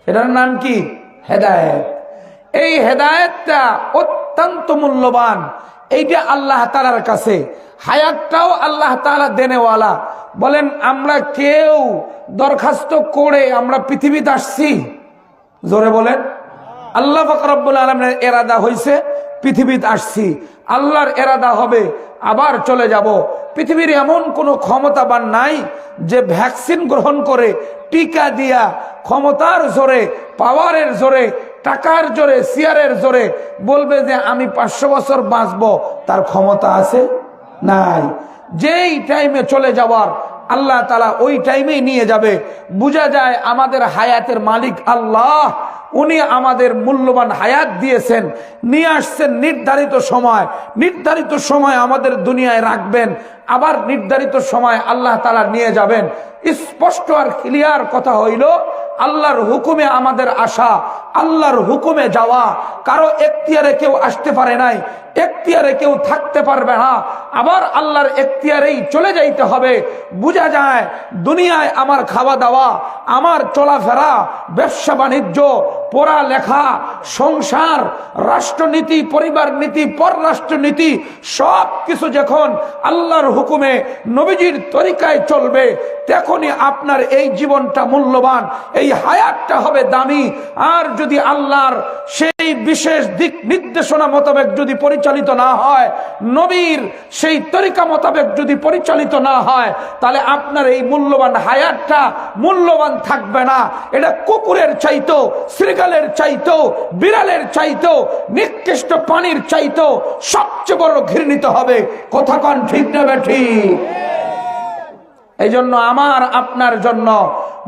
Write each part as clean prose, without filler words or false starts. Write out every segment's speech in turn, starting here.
এটার নাম কি? হেদায়েত। এই হেদায়েতটা অত্যন্ত মূল্যবান। এইটা আল্লাহ তাআলার কাছে। হায়াতটাও আল্লাহ তাআলা দেনেওয়ালা। বলেন আমরা কেউ দরখাস্ত করে আমরা পৃথিবীতে আসছি? জোরে বলেন। আল্লাহ পাক রব্বুল আলামিনের ইরাদা হইছে পৃথিবীতে আসছি, আল্লাহর ইরাদা হবে আবার চলে যাব। পৃথিবীর এমন কোনো ক্ষমতাবান নাই যে ভ্যাকসিন গ্রহণ করে টিকা দিয়া ক্ষমতার জোরে, পাওয়ারের জোরে, টাকার জোরে, চেয়ারের জোরে বলবে যে আমি 500 বছর বাঁচব। তার ক্ষমতা আছে? নাই। যেই টাইমে চলে যাওয়ার আল্লাহ তাআলা ওই টাইমেই নিয়ে যাবে। বোঝা যায় আমাদের হায়াতের মালিক আল্লাহ। উনি আমাদের মূল্যবান হায়াত দিয়েছেন, নিয়ে আসছেন নির্ধারিত সময়। নির্ধারিত সময় আমাদের দুনিয়ায় রাখবেন, আবার নির্ধারিত সময় আল্লাহ তাআলা নিয়ে যাবেন। স্পষ্ট আর ক্লিয়ার কথা হইল আল্লাহর হুকুমে আমাদের আসা, আল্লাহর হুকুমে যাওয়া। কারো এখতিয়ারে কেউ আসতে পারে নাই, এখতিয়ারে কেউ থাকতে পারবে না। আবার আল্লাহর এখতিয়ারেই চলে যাইতে হবে। বোঝা যায় দুনিয়ায় আমার খাওয়া দাওয়া, আমার চলাফেরা, ব্যবসা বাণিজ্য, পড়ালেখা, সংসার, রাষ্ট্রনীতি, পরিবার নীতি, পররাষ্ট্রনীতি সব কিছু যখন আল্লাহর হুকুমে নবীজির তরিকায় চলবে, তখনই আপনার এই জীবনটা মূল্যবান, এই হায়াতটা হবে দামি। আর যদি আল্লাহর সেই বিশেষ দিক নির্দেশনা মোতাবেক যদি পরিচালিত না হয়, নবীর সেই তরিকা মোতাবেক যদি পরিচালিত না হয়, তাহলে আপনার এই মূল্যবান হায়াতটা মূল্যবান থাকবে না। এটা কুকুরের চাইতো, শৃগালের চাইতো, বিড়ালের চাইতো, নিকৃষ্ট পানির চাইতো সবচেয়ে বড় ঘৃণিত হবে। কথা কোন ঠিক না বেঠিক? এই জন্য আমার আপনার জন্য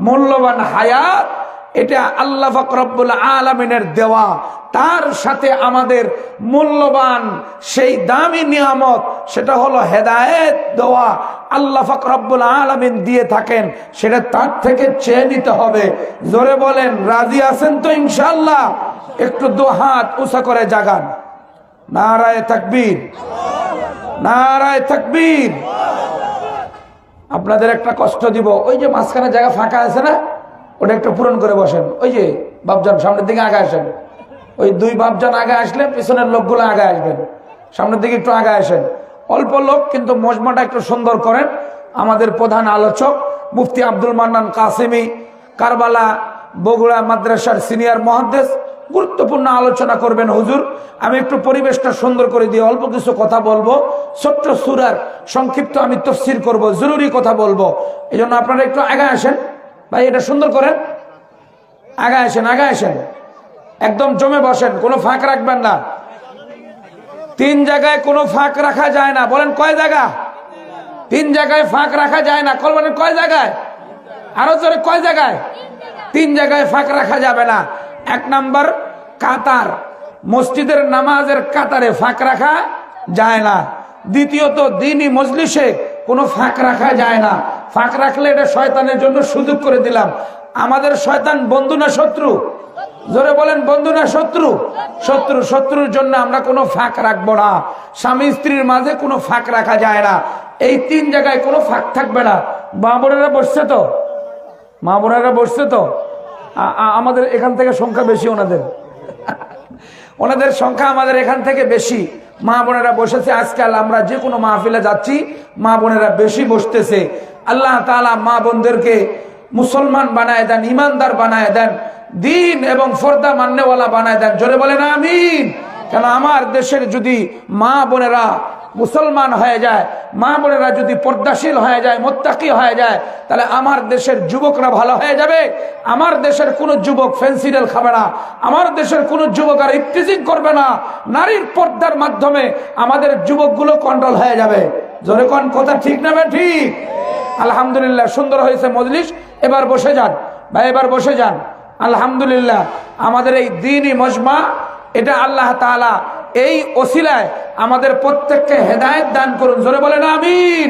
মূল্যবান হায়াত এটা আল্লাহ পাক রব্বুল আলামিনের দেওয়া। তার সাথে আমাদের মূল্যবান সেই দামি নিয়ামত, সেটা হলো হেদায়েত দেওয়া। আল্লাহ পাক রব্বুল আলামিন দিয়ে থাকেন, সেটা তার থেকে চেয়ে নিতে হবে। জোরে বলেন রাজি আছেন তো ইনশাআল্লাহ? একটু দু হাত উঁচা করে জাগান। নারায়ে তাকবীর, নারায়ে তাকবীর। আপনাদের একটা কষ্ট দিব, ওই যে মাঝখানে জায়গা ফাঁকা আছে না, ওটা একটু পূরণ করে বসেন। ওই যে বাপজান সামনের দিকে আগে আসেন, ওই দুই বাপজান আগে আসলে পিছনের লোকগুলো আগে আসবেন। সামনের দিকে একটু আগে আসেন। অল্প লোক কিন্তু মজমাটা একটু সুন্দর করেন। আমাদের প্রধান আলোচক মুফতি আব্দুল মান্নান কাসেমি, কারবালা বগুড়া মাদ্রাসার সিনিয়র মুহাদ্দিস, গুরুত্বপূর্ণ আলোচনা করবেন হুজুর। আমি একটু পরিবেশটা সুন্দর করে দিয়ে অল্প কিছু কথা বলবো। ছোট্ট সূরার সংক্ষিপ্ত আমি তাফসীর করব, জরুরি কথা বলবো। এই জন্য আপনারা একটু আগে আসেন ভাই, এটা সুন্দর করেন। আগে আসেন, আগে আসেন, একদম জমে বসেন, কোনো ফাঁক রাখবেন না। 3 জায়গায় কোনো ফাঁক রাখা যায় না। বলেন কয় জায়গা? 3 জায়গায় ফাঁক রাখা যায় না। বলেন কয় জায়গায়? আরো জোরে কয় জায়গায়? 3 জায়গায় ফাঁক রাখা যাবে না। 1 নাম্বার কাতার, মসজিদের নামাজের কাতারে ফাঁক রাখা যায় না। দ্বিতীয়ত দ্বীনি মজলিসে কোনো ফাঁক রাখা যায় না। ফাঁক রাখলে এটা শয়তানের জন্য সুযোগ করে দিলাম। আমাদের শয়তান বন্ধু না শত্রু? জোরে বলেন বন্ধু না শত্রু? শত্রু। শত্রুর জন্য আমরা কোনো ফাঁক রাখবো না। স্বামী স্ত্রীর মাঝে কোনো ফাঁক রাখা যায় না। এই 3 জায়গায় কোনো ফাঁক থাকবে না। মা বোনেরা বসছে তো? মা বোনেরা বসছে তো? আমাদের এখান থেকে সংখ্যা বেশি, ওনাদের সংখ্যা আমাদের এখান থেকে বেশি। মা বোনেরা বসেছে। আজকাল আমরা যে কোনো মাহফিলে যাচ্ছি, মা বোনেরা বেশি বসতেছে। আল্লাহ তাআলা মা বোনদেরকে মুসলমান বানায় দেন, ইমানদার বানায় দেন, দিন এবং ফরদা মান্যওয়ালা বানায় দেন। জোরে বলেন আমিন। কেন আমার দেশের যদি মা বোনেরা মুসলমান হয়ে যায়, মা বোনেরা যদি পর্দাশীল হয়ে যায়, মুত্তাকি হয়ে যায়, তাহলে আমার দেশের যুবকরা ভালো হয়ে যাবে। আমার দেশের কোনো যুবক ফেন্সিডেল খাবে না। আমার দেশের কোনো যুবক আর ইফতিজিং করবে না। নারীর পর্দার মাধ্যমে আমাদের যুবকগুলো কন্ট্রোল হয়ে যাবে। জোরে কোন কথা ঠিক না ঠিক? আলহামদুলিল্লাহ, সুন্দর হয়েছে মজলিস। এবার বসে যান ভাই, এবার বসে যান। আলহামদুলিল্লাহ, আমাদের এই দ্বীনি মজমা, এটা আল্লাহ তাআলা এই ওসিলায় আমাদের প্রত্যেককে হেদায়েত দান করুন। জোরে বলেন আমিন।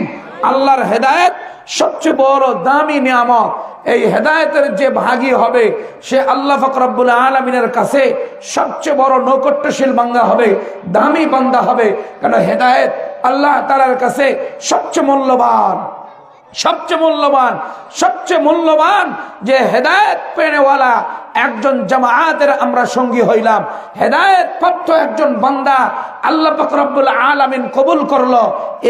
আল্লাহর হেদায়েত সবচেয়ে বড় দামি নিয়ামত। এই হেদায়েতের যে ভাগী হবে, সে আল্লাহ পাক রব্বুল আলামিনের কাছে সবচেয়ে বড় নৈকট্যশীল বান্দা হবে, দামি বান্দা হবে। কারণ হেদায়েত আল্লাহ তাআলার কাছে সবচেয়ে মূল্যবান, সবচেয়ে মূল্যবান যে হেদায়েত পেনেওয়ালা একজন জামাআতের আমরা সঙ্গী হইলাম। হেদায়েত প্রাপ্ত একজন বান্দা আল্লাহ পাক রব্বুল আলামিন কবুল করলো,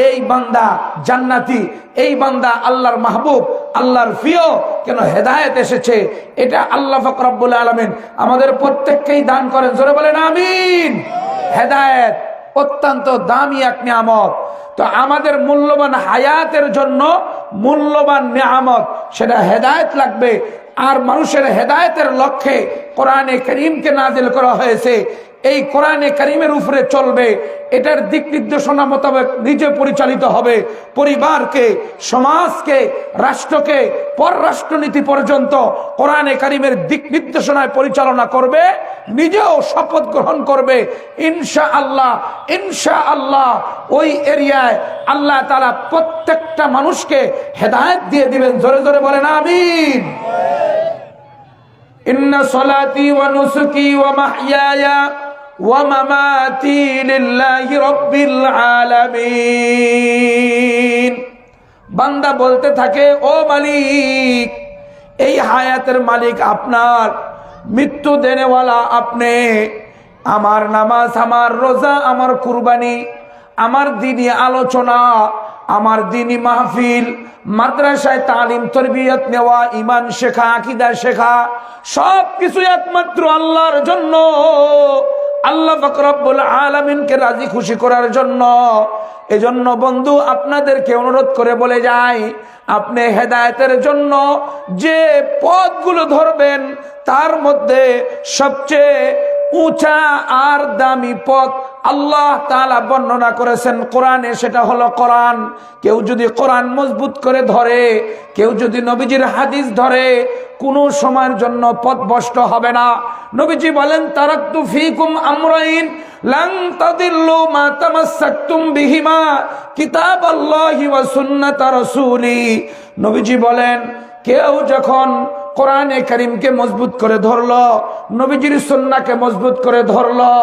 এই বান্দা জান্নাতি, এই বান্দা আল্লাহর মাহবুব, আল্লাহর প্রিয়। কেন হেদায়েত এসেছে, এটা আল্লাহ পাক রব্বুল আলামিন আমাদের প্রত্যেককেই দান করেন। জোরে বলেন আমিন। হেদায়েত অত্যন্ত দামি এক নিয়ামত। তো আমাদের মূল্যবান হায়াতের জন্য মূল্যবান নিয়ামত সেটা হেদায়েত লাগবে। আর মানুষের হেদায়েতের লক্ষ্যে কোরআনে কারীমকে নাজিল করা হয়েছে। এই কোরআনে কারীমের উপরে চলবে, এটার দিক নির্দেশনা মোতাবেক নিজে পরিচালিত হবে, পরিবারকে, সমাজকে, রাষ্ট্রকে, পররাষ্ট্রনীতি পর্যন্ত কোরআনে কারীমের দিক নির্দেশনায় পরিচালনা করবে, নিজেও শপথ গ্রহণ করবে ইনশাআল্লাহ। ইনশাআল্লাহ ওই এরিয়ায় আল্লাহ তাআলা প্রত্যেকটা মানুষকে হেদায়েত দিয়ে দিবেন। জোরে জোরে বলেন আমিন। ইন্না সলাতি ওয়া নুসুকি ওয়া মাহইয়ায়া ওয়া মামাতি লিল্লাহি রাব্বিল আলামিন। বান্দা বলতে থাকে, ও মালিক, এই হায়াতের মালিক আপনার, মৃত্যু দেনেওয়ালা আপনি। আমার নামাজ, আমার রোজা, আমার কুরবানি, আমার দ্বীনি আলোচনা, আমার দ্বীনি মাহফিল, মাদ্রাসায় তালিম তরবিয়ত নেওয়া, ইমান শেখা, আকীদা শেখা, সব কিছু একমাত্র আল্লাহর জন্য, আল্লাহ পাক রব্বুল আলামিনকে রাজি খুশি করার জন্য। এজন্য বন্ধু আপনাদেরকে অনুরোধ করে বলে যাই, আপনি হেদায়েতের জন্য যে পথগুলো ধরবেন তার মধ্যে সবচেয়ে উঁচা আর দামি পথ আল্লাহ তাআলা বর্ণনা করেছেন কোরআনে, সেটা হলো কোরআন। কেউ যদি কোরআন মজবুত করে ধরে, কেউ যদি নবীজির হাদিস ধরে, কোনো সময়ের জন্য পথভ্রষ্ট হবে না। নবীজি বলেন, তারাকতু ফীকুম আমরাইন লান তাদিল্লু মা তামাসসাকতুম বিহিমা কিতাবাল্লাহি ওয়া সুন্নাত রাসূলি। নবীজি বলেন, কেউ যখন কোরআনে কারীমকে মজবুত করে ধরলো, নবীজির সুন্নাহকে মজবুত করে ধরলো,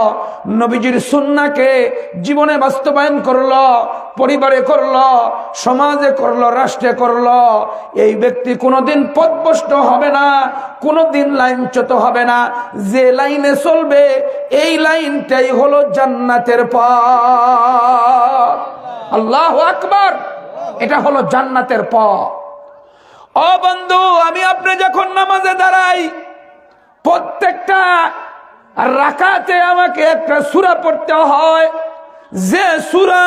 নবীজির সুন্নাহকে জীবনে বাস্তবায়ন করলো, পরিবারে করলো, সমাজে করলো, রাষ্ট্রে করলো, এই ব্যক্তি কোনোদিন পথভ্রষ্ট হবে না, কোনোদিন লাইনচ্যুত হবে না। যে লাইনে চলবে এই লাইনটাই হলো জান্নাতের পথ। আল্লাহু আকবার। এটা হলো জান্নাতের পথ। ও বন্ধু, আমি আপনি যখন নামাজে দাঁড়াই, প্রত্যেকটা রাকাতে আমাকে একটা সূরা পড়তে হয়। যে সূরা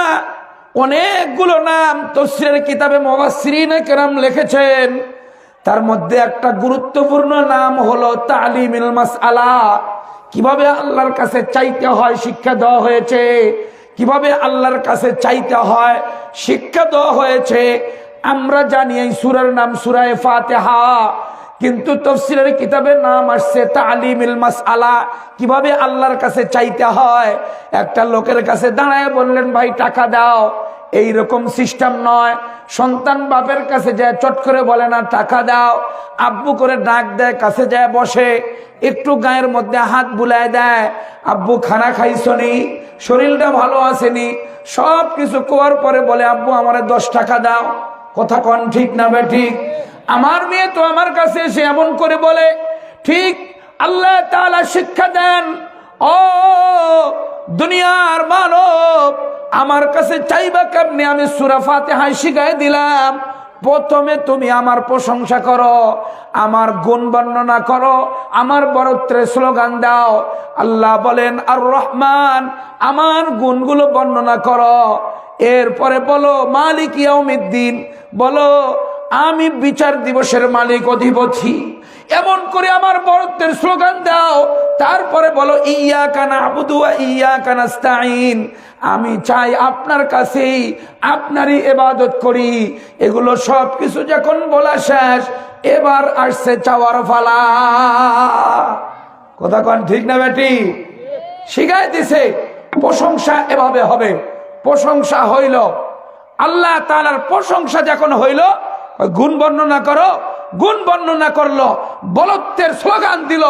অনেকগুলো নাম তাফসীরের কিতাবে মুফাসসিরিনে কেরাম লিখেছেন, তার মধ্যে একটা গুরুত্বপূর্ণ নাম হলো তালিমুল মাসআলা। কিভাবে আল্লাহর কাছে চাইতে হয় শিক্ষা দেওয়া হয়েছে, কিভাবে আল্লাহর কাছে চাইতে হয় শিক্ষা দেওয়া হয়েছে। আমরা জানি এই সূরার নাম সূরা ফাতিহা, কিন্তু তাফসীরের কিতাবে নাম আসছে তালিমুল মাসআলা। কিভাবে আল্লাহর কাছে চাইতে হয়। একটা লোকের কাছে দাঁড়ায় বললেন, ভাই টাকা দাও, এই রকম সিস্টেম নয়। সন্তান বাপের কাছে যায় চট করে বলে না টাকা দাও, আব্বু করে ডাক দেয়, কাছে যায় বসে, একটু গায়ের মধ্যে হাত বুলায় দেয়, আব্বু খানা খাইছনি, শরীরটা ভালো আসেনি, সব কিছু কোয়ার পরে বলে, আব্বু আমারে 10 টাকা দাও। কথা কন ঠিক না বেঠিক? আমার মেয়ে তো আমার কাছে এসে এমন করে বলে। ঠিক আল্লাহ তাআলা শিক্ষা দেন, ও দুনিয়ার মানব, আমার কাছে চাইবা কেমনে? আমি সূরা ফাতিহা শিখাই দিলাম। প্রথমে তুমি আমার প্রশংসা করো, আমার গুণ বর্ণনা করো, আমার বরত্বের স্লোগান দাও। আল্লাহ বলেন আর রহমান, আমার গুণগুলো বর্ণনা করো। এরপরে বলো মালিক ইয়াউমিদ্দিন, বলো আমি বিচার দিবসের মালিক অধিপতি। এমন করে আমার বরত্বের স্লোগান দাও। তারপরে বলো ইয়্যাকা না'বুদু ওয়া ইয়্যাকা নাস্তাঈন, আমি চাই আপনার কাছেই, আপনারই ইবাদত করি। এগুলো সব কিছু যখন বলা শেষ, এবার আসছে চাওয়ার পালা। কথা কন ঠিক না বেটি? শিখাই দিছে প্রশংসা এভাবে হবে। প্রশংসা হইল, আল্লাহ তাআলার প্রশংসা যখন হইল, গুণ বর্ণনা করো, গুণ বর্ণনা করলো, বলত্বের স্লোগান দিল।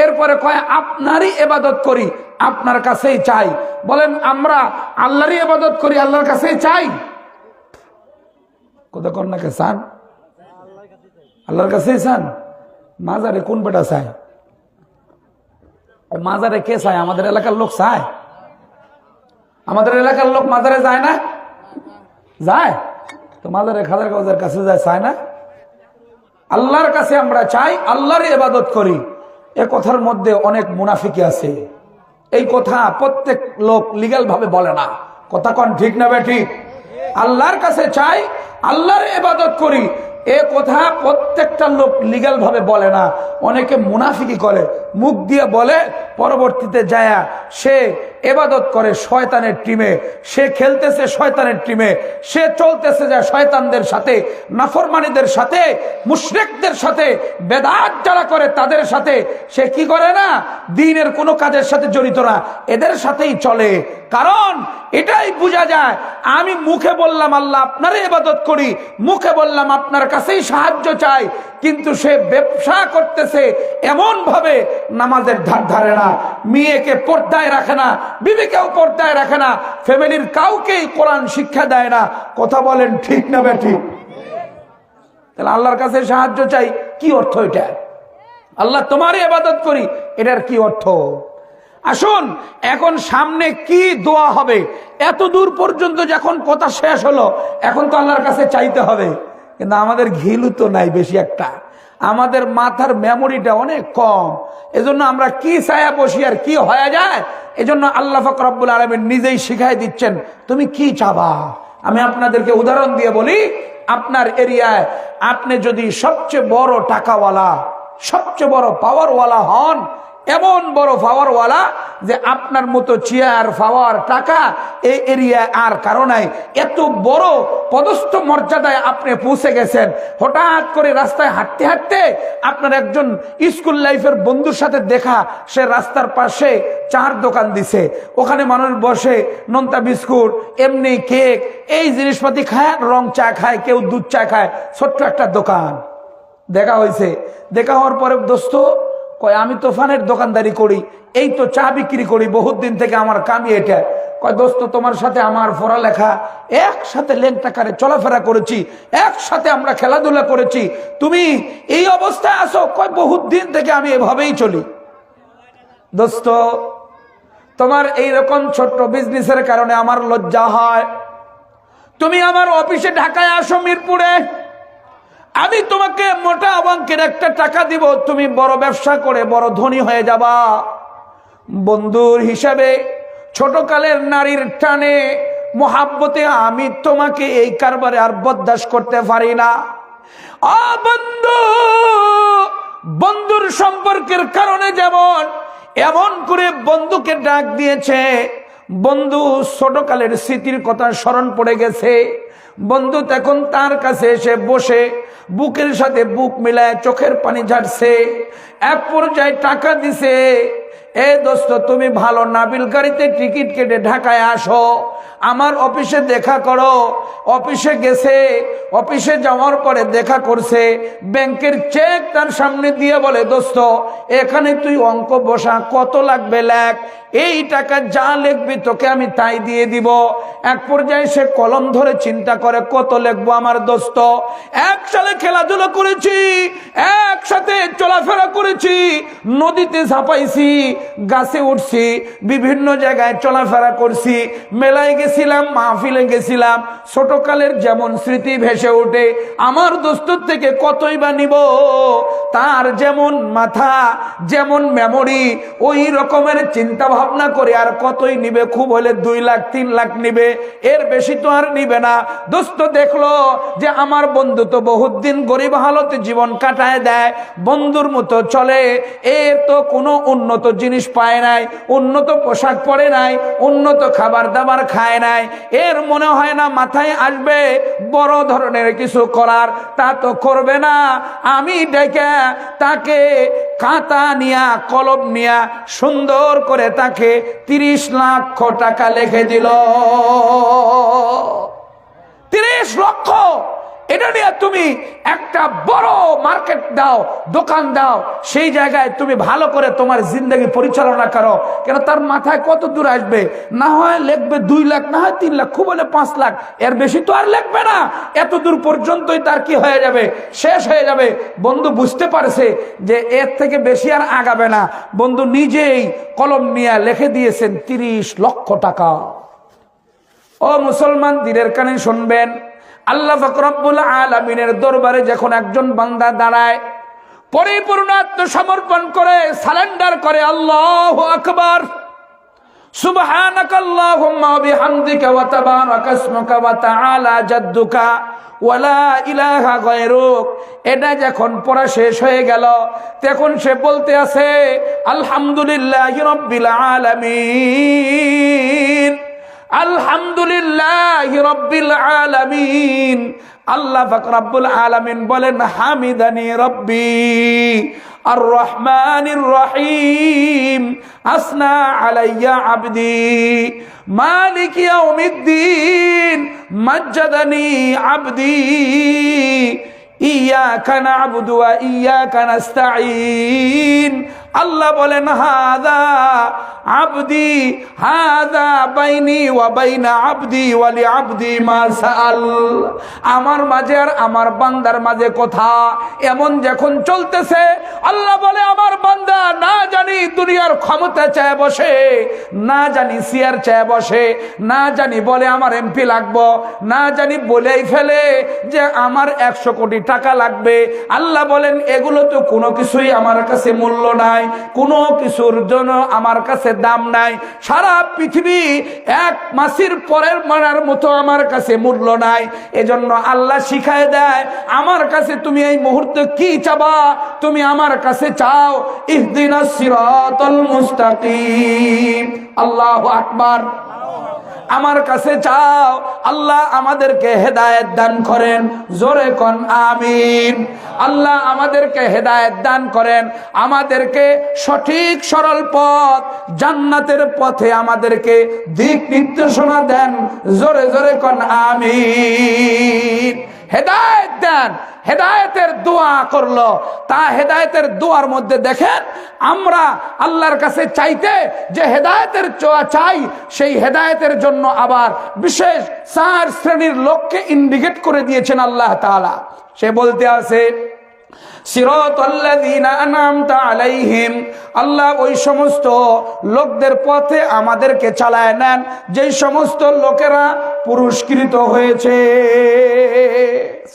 এরপরে কয় আপনারই ইবাদত করি, আপনার কাছেই চাই। বলেন আমরা আল্লাহরই ইবাদত করি, আল্লাহর কাছেই চাই? কোথা কন্যাকে চান? আল্লাহর কাছেই চান? মাজারে কোন বেটা চায়? মাজারে কে চায়? আমাদের এলাকার লোক চায়? আমাদের এলাকার লোক মাজারে যায় না? যায় তো মাজারে খাজার কাজের কাছে যায়, চায় না? আল্লাহর কাছে আমরা চাই, আল্লাহর ইবাদত করি। এ কথার মধ্যে অনেক মুনাফিকি আছে। এই কথা প্রত্যেক লোক লিগ্যাল ভাবে বলে না। কথা কোন ঠিক না বেঠিক? আল্লাহর কাছে চাই, আল্লাহর ইবাদত করি, এ কথা প্রত্যেকটা লোক লিগ্যাল ভাবে বলে না। অনেকে মুনাফিকি করে, মুখ দিয়ে বলে, পরবর্তীতে যায়া সে ইবাদত করে শয়তানের টিমে, সে খেলতেছে শয়তানের টিমে, সে চলতেছে যায় শয়তানদের সাথে, নাফরমানীদের সাথে, মুশরিকদের সাথে, বেদাত যারা করে তাদের সাথে। সে কি করে না? দ্বীনের কোনো কাজের সাথে জড়িত না, এদের সাথেই চলে। কারণ এটাই বোঝা যায়, আমি মুখে বললাম আল্লাহ আপনারই ইবাদত করি, মুখে বললাম আপনার কাছেই সাহায্য চাই, কিন্তু সে ব্যবসা করতেছে এমন ভাবে, নামাজের ধার ধারে না, মেয়েকে পর্দায় রাখে না, বিবিকেও পর্দায় রাখে না, ফ্যামিলির কাউকেই কোরআন শিক্ষা দেয় না। কথা বলেন ঠিক না বেঠিক? তাহলে আল্লাহর কাছে সাহায্য চাই, কি অর্থ এটা? আল্লাহ তোমারই ইবাদত করি, এটার কি অর্থ? আসুন এখন সামনে কি দোয়া হবে, এত দূর পর্যন্ত যখন কথা শেষ হলো, এখন তো আল্লাহর কাছে চাইতে হবে। কিন্তু আমাদের ঘিলু তো নাই বেশি একটা, আমাদের মাথার মেমোরিটা অনেক কম। এজন্য আমরা কি চায়া বসি আর কি হয়ে যায়। এজন্য আল্লাহ পাক রব্বুল আলামিন নিজেই শিখাই দিচ্ছেন তুমি কি চাবা। আমি আপনাদেরকে উদাহরণ দিয়ে বলি, আপনার এরিয়ায় আপনি যদি সবচেয়ে বড় টাকাওয়ালা, সবচেয়ে বড় পাওয়ারওয়ালা হন, এমন বড় পাওয়ারওয়ালা যে আপনার মতো চেয়ার পাওয়ার টাকা এই এরিয়ায় আর কারো নাই, এত বড় পদস্থ মর্যাদায় আপনি পৌঁছে গেছেন, হঠাৎ করে রাস্তায় হাঁটতে হাঁটতে আপনার একজন স্কুল লাইফের বন্ধুর সাথে দেখা, সে রাস্তার পাশে চার দোকান দিছে, ওখানে মানুষ বসে নোনতা বিস্কুট, এমনি কেক, এই জিনিসপাতি খায়, রং চা খায়, কেউ দুধ চা খায়, ছোট্ট একটা দোকান। দেখা হয়েছে, দেখা হওয়ার পরে দোস্ত কয় আমি তোফানের দোকানদারি করি, এই তো চা বিক্রি করি বহুত দিন থেকে, আমার কামি এটা। কয় দোস্ত তোমার সাথে আমার পড়ালেখা, একসাথে লেনটাকারে চলাফেরা করেছি, একসাথে আমরা খেলাধুলা করেছি, তুমি এই অবস্থায় আসো? কয় বহুত দিন থেকে আমি এভাবেই চলি। দোস্ত তোমার এইরকম ছোট্ট বিজনেসের কারণে আমার লজ্জা হয়, তুমি আমার অফিসে ঢাকায় আসো মিরপুরে, আমি তোমাকে মোটা অঙ্কের একটা টাকা দিব, তুমি বড় ব্যবসা করে বড় ধনী হয়ে যাবা। বন্ধুর হিসাবে ছোটকালের নারীর টানে মোহাব্বতে আমি তোমাকে এই কারবারে আর বরদাস্ত করতে পারি না। বন্ধু, বন্ধুর সম্পর্কের কারণে যেমন এমন করে বন্ধুকে ডাক দিয়েছে, বন্ধু ছোটকালের স্মৃতির কথা স্মরণ পড়ে গেছে। বন্ধু তখন তার কাছে এসে বসে বুকের সাথে বুক মিলায় চোখের পানি ঝাড়ছে, এক পর্যায়ে টাকা দিছে, এ দোস্ত তুমি ভালো নাবিল গাড়িতে টিকিট কেটে ঢাকায় আসো, আমার অফিসে দেখা করো। অফিসে গেছে, অফিসে যাওয়ার পরে দেখা করছে, ব্যাংকের চেক তার সামনে দিয়ে বলে দোস্ত এখানে তুই অঙ্ক বসা, কত লাগবে লেখ, এই টাকা যা লিখবি তোকে আমি তাই দিয়ে দিব। এক পর্যায়ে সে কলম ধরে চিন্তা করে কত লিখবো আমার দোস্ত, একসাথে খেলাধুলা করেছি, একসাথে চলাফেরা করেছি, নদীতে ঝাঁপাইছি, গাছে উঠছি, বিভিন্ন জায়গায় চলাফেরা করছি, মেলায় গেছিলাম, মাহফিলে গেছিলাম, ছোটকালের যেমন স্মৃতি ভেসে ওঠে, আমার দোস্তর থেকে কতই বা নিব, তার যেমন মাথা যেমন মেমোরি ওই রকমের চিন্তা ভাবনা করে আর কতই নিবে, খুব হলে 2 লাখ 3 লাখ নিবে, এর বেশি তো আর নিবে না। দোস্ত দেখলো যে আমার বন্ধু তো বহুত দিন গরিব হালতে জীবন কাটায় দেয়, বন্ধুর মতো চলে, এর তো কোনো উন্নত জিনিস পায় নাই, উন্নত পোশাক পরে নাই, উন্নত খাবার দাবার খায় নাই, এর মনে হয় না মাথায় আসবে বড় ধরনের কিছু করার, তা তো করবে না। আমি ডেকে তাকে খাতা নিয়া কলম নিয়া সুন্দর করে তাকে 30 লক্ষ টাকা লিখে দিল। 30 লক্ষ এটা নিয়ে তুমি একটা বড় মার্কেট দাও, দোকান দাও, সেই জায়গায় তুমি ভালো করে তোমার জিন্দগি পরিচালনা করো। কেন তার মাথায় কত দূর আসবে? না হয় লিখবে 2 লাখ, না হয় 3 লাখ, খুব হলে 5 লাখ, এর বেশি তো আর লিখবে না। এত দূর পর্যন্তই তার কি হয়ে যাবে, শেষ হয়ে যাবে। বন্ধু বুঝতে পারছে যে এর থেকে বেশি আর আগাবে না। বন্ধু নিজেই কলম নিয়ে লিখে দিয়েছেন 30 লক্ষ টাকা। ও মুসলমান, দিনের কানে শুনবেন, আল্লাহ পাক রব্বুল আলামিনের দরবারে যখন একজন বান্দা দাঁড়ায়, পরিপূর্ণ আত্মসমর্পণ করে, সারেন্ডার করে, আল্লাহু আকবার, সুবহানাকাল্লাহুম্মা ওয়া বিহামদিকা ওয়া তাবারাকা ইসমুকা ওয়া তাআলা জাদ্দুকা ওয়া লা ইলাহা গায়রুক, এটা যখন পড়া শেষ হয়ে গেল, তখন সে বলতে আছে আলহামদুলিল্লাহি রাব্বিল আলামিন, আলহামদুলিল্লাহি রাব্বিল আলামিন। আল্লাহ পাক রব্বুল আলামিন বলেন হামিদানি রব্বি আর রহমানির রহিম, আসনা আলাইয়া আবদি, মালিক ইয়াউমিদ্দিন, মাজ্জাদানি আবদি, ইয়াকা না'বুদু ওয়া ইয়াকা নাস্তাঈন। আল্লাহ বলেন হাদা আবদি, হাদা বাইনি ওয়া বাইনা আবদি ওয়া লি আবদি মা সাআল। আমার মাঝে আর আমার বান্দার মাঝে কথা এমন যখন চলতেছে, আল্লাহ বলে আমার বান্দা না জানি দুনিয়ার ক্ষমতা চায় বসে, না জানি চেয়ার চায় বসে, না জানি বলে আমার এমপি লাগবো, না জানি বলেই ফেলে যে আমার 100 কোটি টাকা লাগবে। আল্লাহ বলেন এগুলো তো কোনো কিছুই আমার কাছে মূল্য নাই, কোনো কিছুর জন্য আমার কাছে দাম নাই। সারা পৃথিবী এক মাসির পরের মানার মতো আমার কাছে মূল্য নাই। এজন্য আল্লাহ শিখায় দেয় আমার কাছে তুমি এই মুহূর্তে কি চাবা, তুমি আমার কাছে চাও ইহদিনাস সিরাতাল মুস্তাকিম। আল্লাহু আকবার। আমার কাছে চাও আল্লাহ আমাদেরকে হেদায়েত দান করেন, জোরে কোন আমিন। আল্লাহ আমাদেরকে হেদায়েত দান করেন, আমাদেরকে সঠিক সরল পথ জান্নাতের পথে আমাদেরকে দিক নির্দেশনা দেন, জোরে জোরে কোন আমিন। হেদায়েত দেন, হেদায়েতের দোয়া করলো, তা হেদায়েতের দোয়ার মধ্যে দেখেন আমরা আল্লাহর কাছে চাইতে যে হেদায়েতের চাই, সেই হেদায়েতের জন্য আবার বিশেষ 4 শ্রেণীর লোককে ইন্ডিকেট করে দিয়েছেন আল্লাহ তাআলা। সে বলতে আছে সিরাতাল্লাযীনা আনআমতা আলাইহিম, আল্লাহ ওই সমস্ত লোকদের পথে আমাদেরকে চালায় নেন যেই সমস্ত লোকেরা পুরস্কৃত হয়েছে।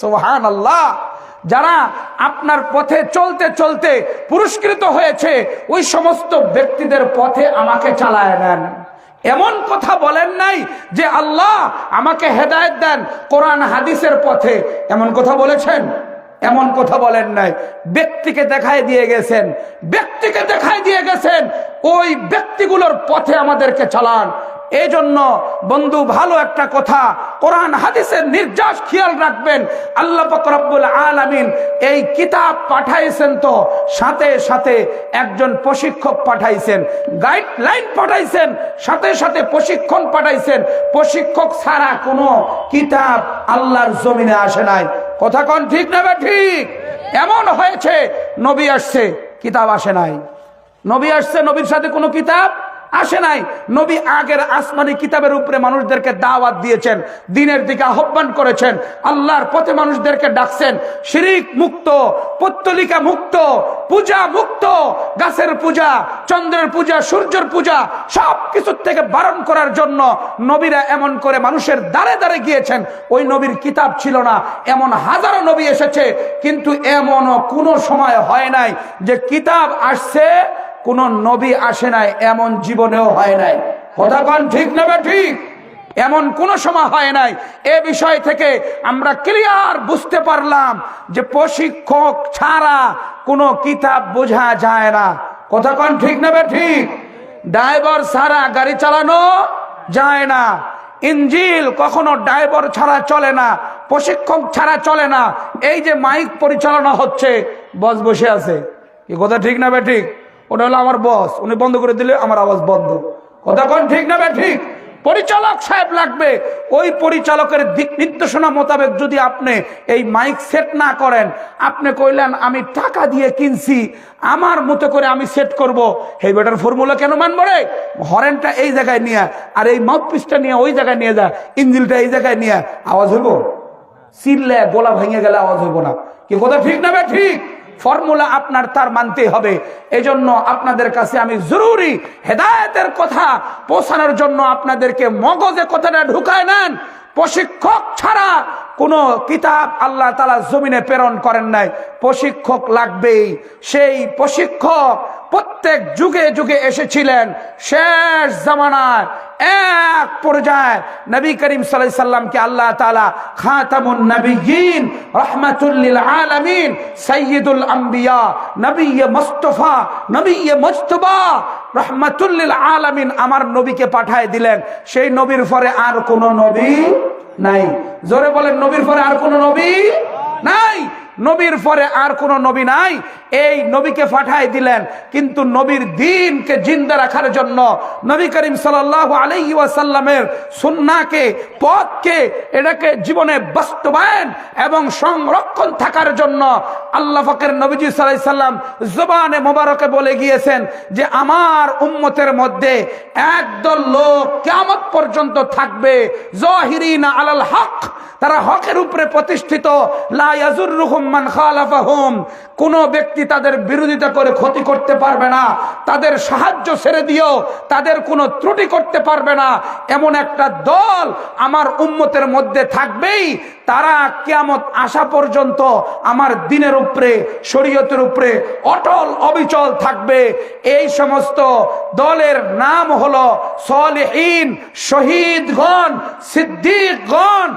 সুবহানাল্লাহ। যারা আপনার পথে চলতে চলতে পুরস্কৃত হয়েছে, ওই সমস্ত ব্যক্তিদের পথে আমাকে চালায় নেন। এমন কথা বলেন নাই যে আল্লাহ আমাকে হেদায়েত দেন কোরআন হাদিসের পথে, এমন কথা বলেছেন? এমন কথা বলেন নাই। ব্যক্তিকে দেখায় দিয়ে গেছেন, ব্যক্তিকে দেখায় দিয়ে গেছেন, ওই ব্যক্তিগুলোর পথে আমাদেরকে চালান। এই জন্য বন্ধু ভালো একটা কথা, কোরআন হাদিসের নির্যাস খেয়াল রাখবেন। আল্লাহ পাক রব্বুল আলামিন এই কিতাব পাঠাইছেন, তো সাথে সাথে একজন প্রশিক্ষক পাঠাইছেন, গাইডলাইন পাঠাইছেন, সাথে সাথে প্রশিক্ষণ পাঠাইছেন। প্রশিক্ষক ছাড়া কোনো কিতাব আল্লাহর জমিনে আসে নাই। কথা কোন ঠিক না ঠিক? এমন হয়েছে নবী আসছে, কিতাব আসে নাই। নবী আসছে, নবীর সাথে কোনো কিতাব আসে নাই। নবী আগের আসমানি কিতাবের উপরে মানুষদেরকে দাওয়াত দিয়েছেন, দ্বীনের দিকে আহ্বান করেছেন, আল্লাহর পথে মানুষদেরকে ডাকছেন, শিরিক মুক্ত, পত্তলিকা মুক্ত, পূজা মুক্ত, গাছের পূজা, চন্দ্রের পূজা, সূর্যের পূজা, সব কিছুর থেকে বারণ করার জন্য নবীরা এমন করে মানুষের দ্বারে দ্বারে গিয়েছেন। ওই নবীর কিতাব ছিল না, এমন হাজারো নবী এসেছে, কিন্তু এমনও কোনো সময় হয় নাই যে কিতাব আসছে কোন নবী আসে নাই, এমন জীবনেও হয় নাই। কথা কোন ঠিক না ঠিক? এমন কোন সময় হয় নাই। এ বিষয় থেকে আমরা ক্লিয়ার বুঝতে পারলাম যে প্রশিক্ষক ছাড়া কোনো কিতাব বোঝা যায় না। কথা কোন ঠিক না ঠিক? ড্রাইভার ছাড়া গাড়ি চালানো যায় না। ইঞ্জিল কখনো ড্রাইভার ছাড়া চলে না, প্রশিক্ষক ছাড়া চলে না। এই যে মাইক পরিচালনা হচ্ছে, বস বসে আছে, কি কথা ঠিক না ঠিক? ওটা হলো আমার বস, উনি বন্ধ করে দিলে আমার আওয়াজ বন্ধ। কথা কোন ঠিক না ঠিক? পরিচালক সাহেব লাগবে। ওই পরিচালকের দিক নির্দেশনা মোতাবেক যদি আপনি এই মাইক সেট না করেন, আপনি কইলেন আমি টাকা দিয়ে কিনছি, আমার মতো করে আমি সেট করব, এই বেটার ফর্মুলা কেন মানব রে? হরেনটা এই জায়গায় নিয়ে আর এই মাউথপিসটা নিয়ে ওই জায়গায় নিয়ে যা, ইঞ্জিলটা এই জায়গায় নিয়ে, আওয়াজ হইব? চিল্লে গলা ভেঙে গেলে আওয়াজ হইব না। কি কথা ঠিক না? ঠিক। ফর্মুলা আপনার তার মানতে হবে। এজন্য আপনাদের কাছে আমি জরুরি হেদায়েতের কথা পৌঁছানোর জন্য আপনাদেরকে মগজে কথাটা ঢুকায় নেন। প্রশিক্ষক ছাড়া কোনো কিতাব আল্লাহ তাআলা জমিনে প্রেরণ করেন নাই। প্রশিক্ষক লাগবেই। সেই প্রশিক্ষক প্রত্যেক যুগে যুগে এসেছিলেন। শেষ জামানায় এক পর্যায়ে নবী করিম সাল্লাল্লাহু আলাইহি সাল্লামকে আল্লাহ তাআলা খাতামুন নবিয়্যিন, রাহমাতুল লিল আলামিন, সাইয়্যিদুল আম্বিয়া, নবিয়্যে মুস্তাফা, নবিয়্যে মুজতবা, রাহমাতুল লিল আলামিন আমার নবীকে পাঠায় দিলেন। সেই নবীর পরে আর কোনো নবী নাই। জোরে বলেন, নবীর পরে আর কোনো নবী নাই। নবীর পরে আর কোনো নবী নাই। এই নবীকে পাঠায় দিলেন, কিন্তু নবীর দ্বীনকে জিন্দা রাখার জন্য নবী করিম সাল্লাল্লাহু আলাইহি ওয়াসাল্লামের সুন্নাহকে, পথকে, এটাকে জীবনে বাস্তবায়ন এবং সংরক্ষণ থাকার জন্য আল্লাহ পাকের নবীজি সাল্লাল্লাহু আলাইহি সাল্লাম জবানে মোবারকে বলে গিয়েছেন যে আমার উম্মতের মধ্যে একদল লোক কিয়ামত পর্যন্ত থাকবে, যাহিরিনা আলাল হক, তারা হকের উপরে প্রতিষ্ঠিত, লা ইয়াজুররুহুম মান খালাফাহুম, কোন ব্যক্তি তাদের বিরোধিতা করে ক্ষতি করতে পারবে না, তাদের সাহায্য ছেড়ে দিও তাদের কোনো ত্রুটি করতে পারবে না। এমন একটা দল আমার উম্মতের মধ্যে থাকবেই, তারা কিয়ামত আসা পর্যন্ত আমার দ্বীনের উপরে, শরীয়তের উপরে অটল অবিচল থাকবে। এই সমস্ত দলের নাম হলো সালেহীন, শহীদগণ, সিদ্দিকগণ।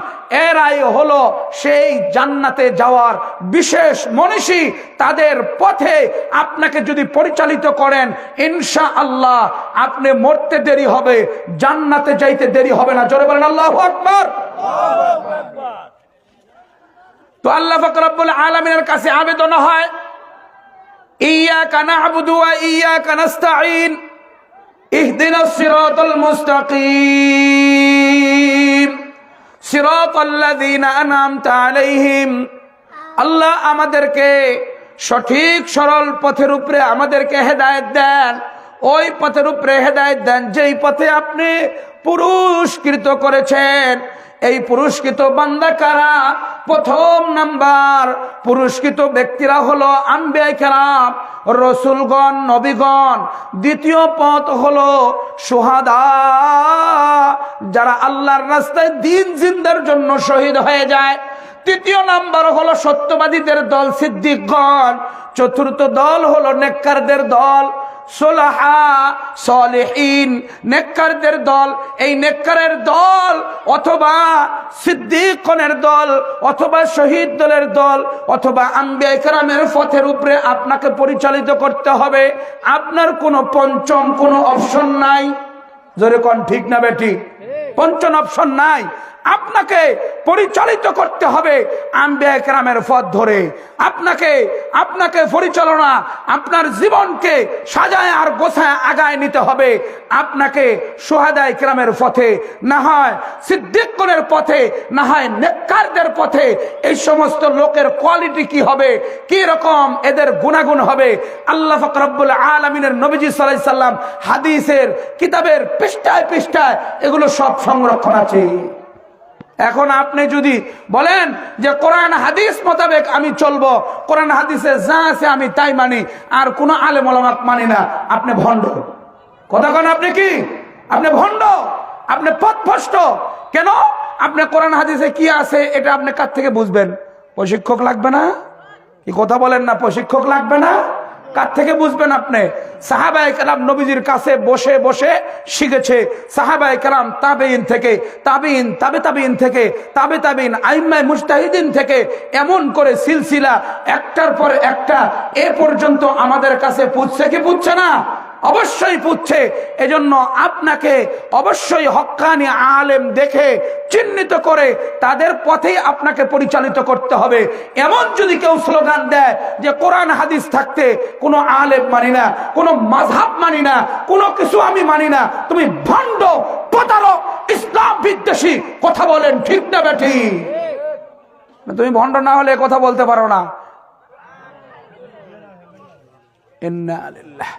এরাই হলো সেই জান্নাতে যাওয়ার বিশেষ মনীষী। তাদের পথে আপনাকে যদি পরিচালিত করেন, ইনশাআল্লাহ আপনি মরতে দেরি হবে, জান্নাতে যাইতে দেরি হবে না। জোরে বলেন আল্লাহু আকবার। তো আল্লাহ পাক রব্বুল আলামিনের কাছে আবেদন হয়, ইয়্যাকা না'বুদু ওয়া ইয়্যাকা নাস্তাঈন, ইহদিনাস সিরাতাল মুস্তাকিম, সিরাতাল্লাযীনা আন'আমতা আলাইহিম। আল্লাহ আমাদেরকে সঠিক সরল পথের উপরে আমাদেরকে হেদায়েত দেন। ওই পথের উপরে হেদায়েত দেন যেই পথে আপনি পুরস্কৃত করেছেন। এই পুরস্কৃত বান্দা কারা? প্রথম নাম্বার পুরস্কৃত ব্যক্তিরা হলো আম্বিয়া কেরাম, রসুলগণ, নবীগণ। দ্বিতীয় পথ হলো শুহাদা, যারা আল্লাহর রাস্তায় দিন জিন্দার জন্য শহীদ হয়ে যায়। তৃতীয় নাম্বার হলো সত্যবাদীদের দল, সিদ্দিকগণ। চতুর্থ দল হলো নেককারদের দল, সোলাহা, সালেহীন, নেককারদের দল। এই নেককারের দল অথবা সিদ্দিকগণের দল অথবা শহীদ দলের দল অথবা আম্বিয়া কেরামের পথের উপরে আপনাকে পরিচালিত করতে হবে। আপনার কোনো পঞ্চম কোনো অপশন নাই। জোরে কোন ঠিক না বেটি? পঞ্চম অপশন নাই। আপনাকে পরিচালিত করতে হবে আম্বিয়া কেরামের পথ ধরে। আপনাকে পরিচালনা, আপনার জীবনকে সাজায় আর গোছায় আগায় নিতে হবে। আপনাকে শুহাদায়ে কেরামের পথে, না হয় সিদ্দিকগণের পথে, না হয় নেককারদের পথে। এই সমস্ত লোকের কোয়ালিটি কি হবে, কি রকম এদের গুণাগুণ হবে, আল্লাহ পাক রব্বুল আলামিনের নবীজি সাল্লাল্লাহু আলাইহি সাল্লাম হাদিসের কিতাবের পৃষ্ঠায় পৃষ্ঠায় এগুলো সব সংরক্ষণ আছে। এখন আপনি যদি বলেন যে কোরআন হাদিস মোতাবেক আমি চলবো, কোরআন হাদিসে যা আছে আমি তাই মানি, আর কোনো আলেম ওলামা মানি না, আপনি ভণ্ড। কথা কোন? আপনি কি? আপনি ভণ্ড, আপনি পথভ্রষ্ট। কেন? আপনি কোরআন হাদিসে কি আছে এটা আপনি কার থেকে বুঝবেন? প্রশিক্ষক লাগবে না? কি কথা বলেন না? প্রশিক্ষক লাগবে না? কার থেকে বুঝবেন আপনি? সাহাবায়ে কেরাম নবীজির কাছে বসে বসে শিখেছে। সাহাবায়ে কেরাম তাবেঈন থেকে, তাবেঈন তাবে তাবেঈন থেকে, তাবে তাবেঈন আইম্মায়ে মুজতাহিদিন থেকে, এমন করে সিলসিলা একটার পর একটা এ পর্যন্ত আমাদের কাছে পুছছে কি পুছছে না? অবশ্যই পুছছে। এজন্য আপনাকে অবশ্যই হক্কানি আলেম দেখে চিহ্নিত করে তাদের পথেই আপনাকে পরিচালিত করতে হবে। এমন যদি কেউ স্লোগান দেয় যে কোরআন হাদিস থাকতে কোনো আলেম মানি না, কোনো মাযহাব মানি না, কোনো কিছু আমি মানি না, তুমি ভণ্ড, প্রতারক, ইসলাম বিদ্বেষী কথা বলেন, ঠিক না বেঠি? তুমি ভণ্ড না হলে কথা বলতে পারো না। ইন্না লিল্লাহ।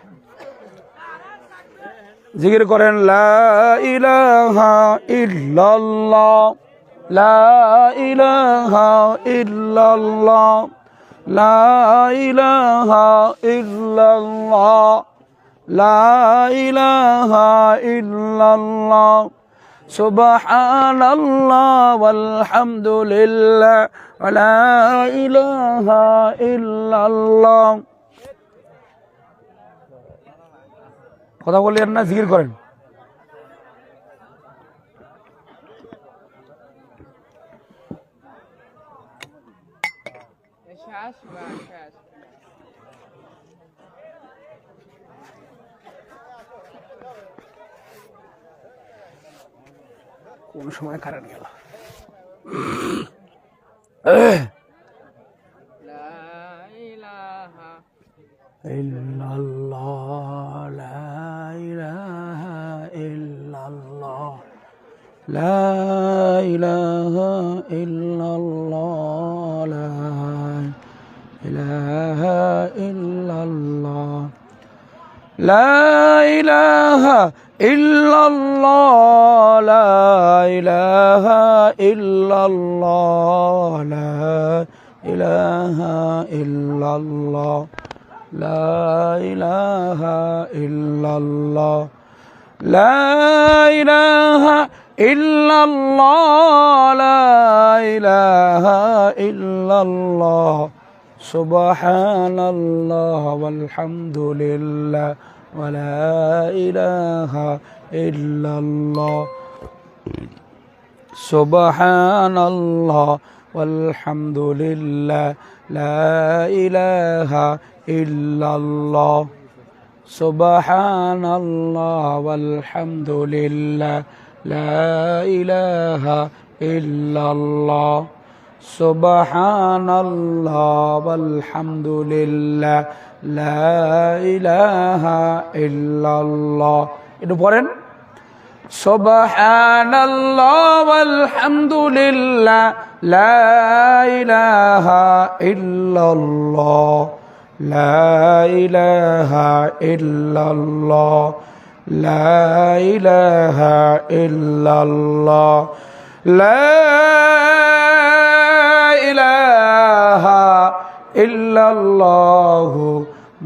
জিকির করেন লা ইলাহা ইল্লাল্লাহ, লা ইলাহা ইল্লাল্লাহ, লা ইলাহা ইল্লাল্লাহ, লা ইলাহা ইল্লাল্লাহ, সুবহানাল্লাহ ওয়ালহামদুলিল্লাহ ওয়া লা ইলাহা ইল্লাল্লাহ। কথা বললেন না, জিকির করেন। কোন সময় কারেন্ট গেল? ইল্লাল্লাহ, লা ইলাহা ইল্লাল্লাহ, লা ইলাহা ইল্লাল্লাহ, লা ইলাহা ইল্লাল্লাহ, লা ইলাহা ইল্লাল্লাহ, লা ইলাহা ইল্লাল্লাহ, লা ইলাহা ইল্লাল্লাহ, লা ইলাহা ইল্লাল্লাহ, লা ইলাহা ইল্লাল্লাহ, লা ইলাহা ইল্লাল্লাহ, সুবহানাল্লাহ ওয়ালহামদুলিল্লাহ ওয়া লা ইলাহা ইল্লাল্লাহ, সুবহানাল্লাহ ওয়ালহামদুলিল্লাহ, লা ইলাহা ইল্লাল্লাহ, সুবহানাল্লাহ ওয়ালহামদুলিল্লাহ, লা ইলাহা ইল্লাল্লাহ, সুবহানাল্লাহ ওয়ালহামদুলিল্লাহ, লা ইলাহা ইল্লাল্লাহ। একটু পড়েন, সুবহানাল্লাহ ওয়ালহামদুলিল্লাহ, লা ইলাহা ইল্লাল্লাহ, লা ইলাহা ইল্লাল্লাহ, লা ইলাহা ইল্লাল্লাহ, লা ইলাহা ইল্লাল্লাহ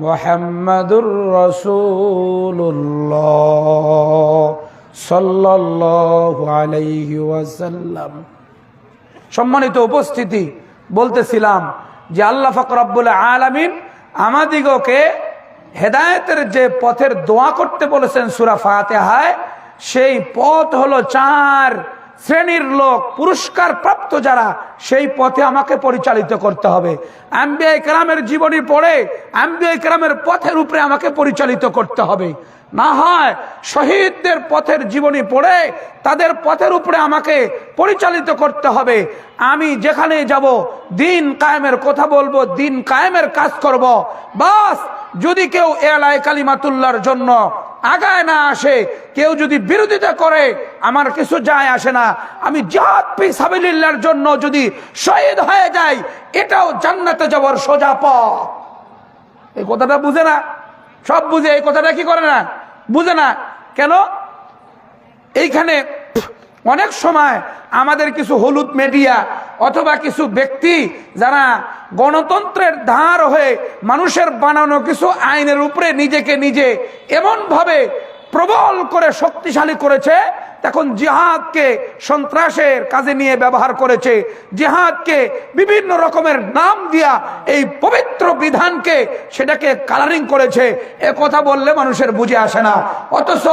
মুহাম্মাদুর রাসূলুল্লাহ সাল্লাল্লাহু আলাইহি ওয়াসাল্লাম। সম্মানিত উপস্থিতি, বলতেছিলাম যে আল্লাহ পাক রব্বুল আলামিন আমাদিগকে হেদায়েতের যে পথের দোয়া করতে বলেছেন সূরা ফাতিহায়, সেই পথ হলো 4 শ্রেণীর লোক, পুরস্কার প্রাপ্ত যারা, সেই পথে আমাকে পরিচালিত করতে হবে। আম্বিয়া কেরামের জীবনী পড়ে আম্বিয়া কেরামের পথের উপরে আমাকে পরিচালিত করতে হবে। না হয় শহীদদের পথের জীবনী পড়ে তাদের পথের উপরে আমাকে পরিচালিত করতে হবে। আমি যেখানে যাব দিন কায়েমের কথা বলবো, দিন কায়েমের কাজ করব। বাস যদি কেউ এলায় কালিমাতুল্লাহর জন্য আগায় না আসে, কেউ যদি বিরোধিতা করে, আমার কিছু যায় আসে না। আমি জিহাদ ফি সাবিলিল্লাহর জন্য যদি শহীদ হয়ে যাই, এটাও জান্নাতে যাওয়ার সোজা পথ। এই কথাটা বুঝে না? সব বুঝে, এই কথাটা কি করে না? বুঝে না কেন? এইখানে অনেক সময় আমাদের কিছু হলুদ মিডিয়া অথবা কিছু ব্যক্তি যারা গণতন্ত্রের ধার হয়ে মানুষের বানানো কিছু আইনের উপরে নিজেকে নিজে এমনভাবে প্রবল করে শক্তিশালী করেছে, তখন জিহাদকে সন্ত্রাসের কাজে নিয়ে ব্যবহার করেছে, জিহাদকে বিভিন্ন রকমের নাম দিয়া এই পবিত্র বিধানকে সেটাকে কালারিং করেছে। এ কথা বললে মানুষের বুঝে আসে না। অথচ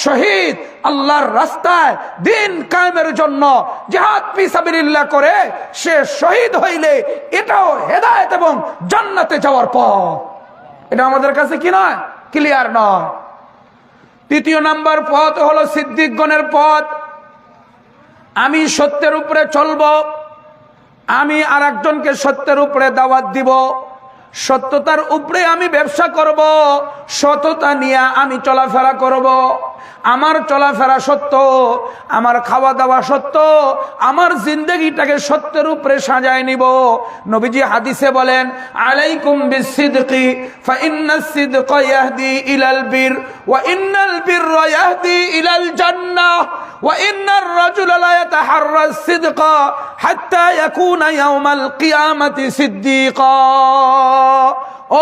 শহীদ আল্লাহর রাস্তায় দিন কায়েমের জন্য জিহাদ ফি সাবিলিল্লাহ করে সে শহীদ হইলে এটাও হেদায়েত এবং জান্নাতে যাওয়ার পথ। এটা আমাদের কাছে কি নয়? ক্লিয়ার নয়। তৃতীয় নাম্বার পথ হলো সিদ্দিকগণের পথ। আমি সত্যের উপরে চলব, আমি আর একজনকে সত্যের উপরে দাওয়াত দিব। সত্যতার উপরে আমি ব্যবসা করব, সততা নিয়ে আমি চলাফেরা করব। আমার চলাফেরা সত্য, আমার খাওয়া দাওয়া সত্য, আমার জিন্দগিটাকে সত্যের উপরে সাজায় নিব। নবীজি হাদিসে বলেন, আলাইকুম বিসসিদকি ফাইন্নাস সিদকা ইয়াহদি ইলাল বির ওয়া ইন্নাল বিররা ইয়াহদি ইলাল জান্নাহ ওয়া ইন্নার রাজুলা লা ইয়াতাহাররাস সিদকা হাত্তা ইয়াকুনা ইয়াউমাল কিয়ামাতি সিদ্দীকা।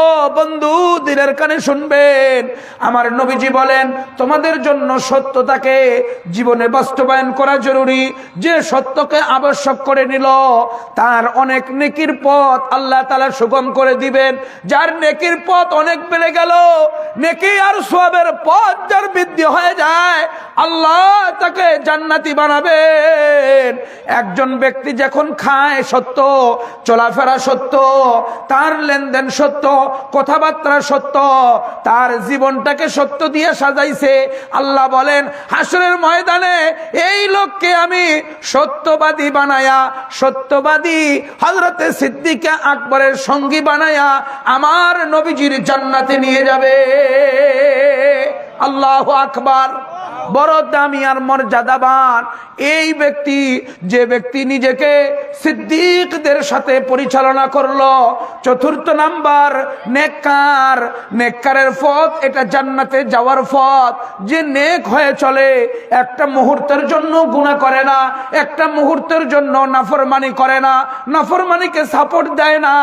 ও বন্ধু, দিলের কানে শুনবেন, আমার নবীজি বলেন তোমাদের জন্য সত্যতাকে জীবনে বাস্তবায়ন করা জরুরি। যে সত্যকে আবশ্যক করে নিল তার অনেক নেকির পথ আল্লাহ তাআলা সুগম করে দিবেন। যার নেকির পথ অনেক বেড়ে গেল, নেকি আর সওয়াবের পথ যার বৃদ্ধি হয়ে যায়, আল্লাহ তাকে জান্নাতি বানাবেন। একজন ব্যক্তি যখন খায় সত্য, চলাফেরা সত্য, তার লেনদেন সত্য, কথাবার্তা সত্য, তার জীবনটাকে সত্য দিয়ে সাজাইছে, আল্লাহ বলেন হাসরের ময়দানে এই লোককে আমি সত্যবাদী বানায়া, সত্যবাদী হযরতে সিদ্দিকে আকবরের সঙ্গী বানায়া আমার নবীজির জান্নাতে নিয়ে যাবে। আল্লাহু আকবার। বড় দামি আর মর্যাদাবান এই ব্যক্তি, যে ব্যক্তি নিজেকে সিদ্দিকদের সাথে পরিচালনা করলো। চতুর্থ নাম্বার, নেককার। নেককারের পথ এটা জান্নাতে যাওয়ার পথ। যে নেক হয়ে চলে, একটা মুহূর্তের জন্য গুনাহ করে না, একটা মুহূর্তের জন্য নাফরমানি করে না, নাফরমানিকে সাপোর্ট দেয় না,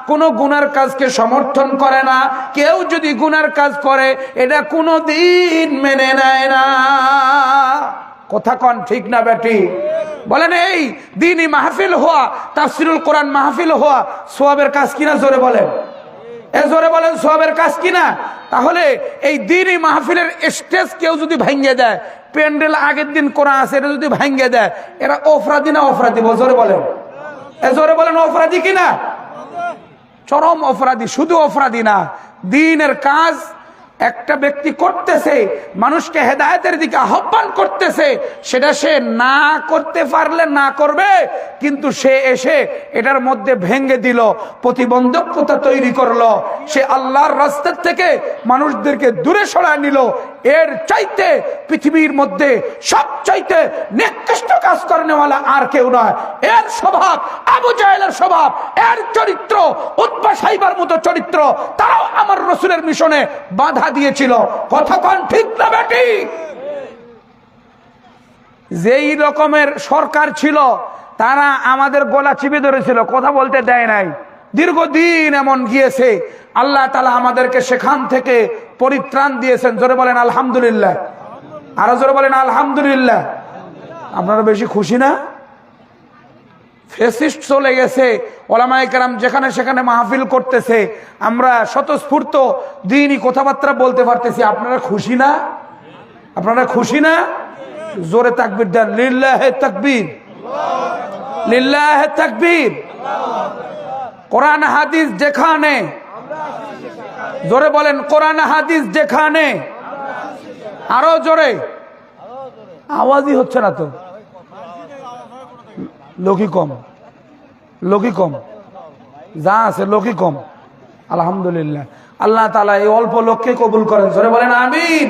কোনো গুনার কাজকে সমর্থন করে না। কেউ যদি গুনার কাজ করে এটা কোনোদিন মেনে নেয় না। কথা কন ঠিক না বেটি? বলেন এই দ্বীনি মাহফিল হওয়া, তাফসীরুল কোরআন মাহফিল হওয়া সওয়াবের কাজ কিনা? জোরে বলেন, জোরে বলেন, সওয়াবের কাজ কিনা? তাহলে এই দ্বীনি মাহফিলের স্টেজ কেউ যদি ভাঙিয়ে দেয়, প্যান্ডেল আগের দিন করা আছে এটা যদি ভাঙিয়ে দেয়, এরা অপরাধী না অপরাধী? জোরে বলেন, জোরে বলেন, অপরাধী কিনা? চরম অপরাধী। শুধু অপরাধী না, দ্বীনের কাজ একটা ব্যক্তি করতেছে, মানুষকে হেদায়েতের দিকে আহ্বান করতেছে, সেটা সে না করতে পারলে না করবে, কিন্তু সে এসে এটার মধ্যে ভেঙে দিল, প্রতিবন্ধকতা তৈরি করলো, সে আল্লাহর রাস্তা থেকে মানুষদেরকে দূরে সরায় নিল। এর চাইতে পৃথিবীর মধ্যে সবচাইতে নিকৃষ্ট কাজ করেনেওয়ালা আর কেউ নয়। এর স্বভাব আবু জাহেলের স্বভাব, এর চরিত্র উতবা সাইবার মতো চরিত্র, তারাও আমার রাসূলের মিশনে বাধা দিয়েছিল। কথা কোন ঠিক না বেটি? যেই রকমের সরকার ছিল তারা আমাদের গলা চিপে ধরেছিল, কথা বলতে দেয় নাই। দীর্ঘদিন এমন গিয়েছে, আল্লাহ তাআলা আমাদেরকে সেখান থেকে পরিত্রাণ দিয়েছেন। জোরে বলেন আলহামদুলিল্লাহ। আরো জোরে বলেন আলহামদুলিল্লাহ। আপনারা বেশি খুশি না? ফ্যাসিস্ট চলে গেছে, ওলামায়ে কেরাম যেখানে সেখানে মাহফিল করতেছে, আমরা স্বতঃস্ফূর্ত দ্বীনি কথাবার্তা বলতে পারতেছি। আপনারা খুশি না? আপনারা খুশি না? জোরে তাকবীর দেন, লিল্লাহে তাকবীর, লিল্লাহে তাকবীর। কোরআন হাদিস যেখানে, জোরে বলেন কোরআন হাদিস যেখানে, আরো জোরে, আওয়াজই হচ্ছে না তো, লোকই কম, লোকই কম, যা আছে লোকই কম। আলহামদুলিল্লাহ, আল্লাহ তাআলা এই অল্প লোককে কবুল করেন। জোরে বলেন আমিন।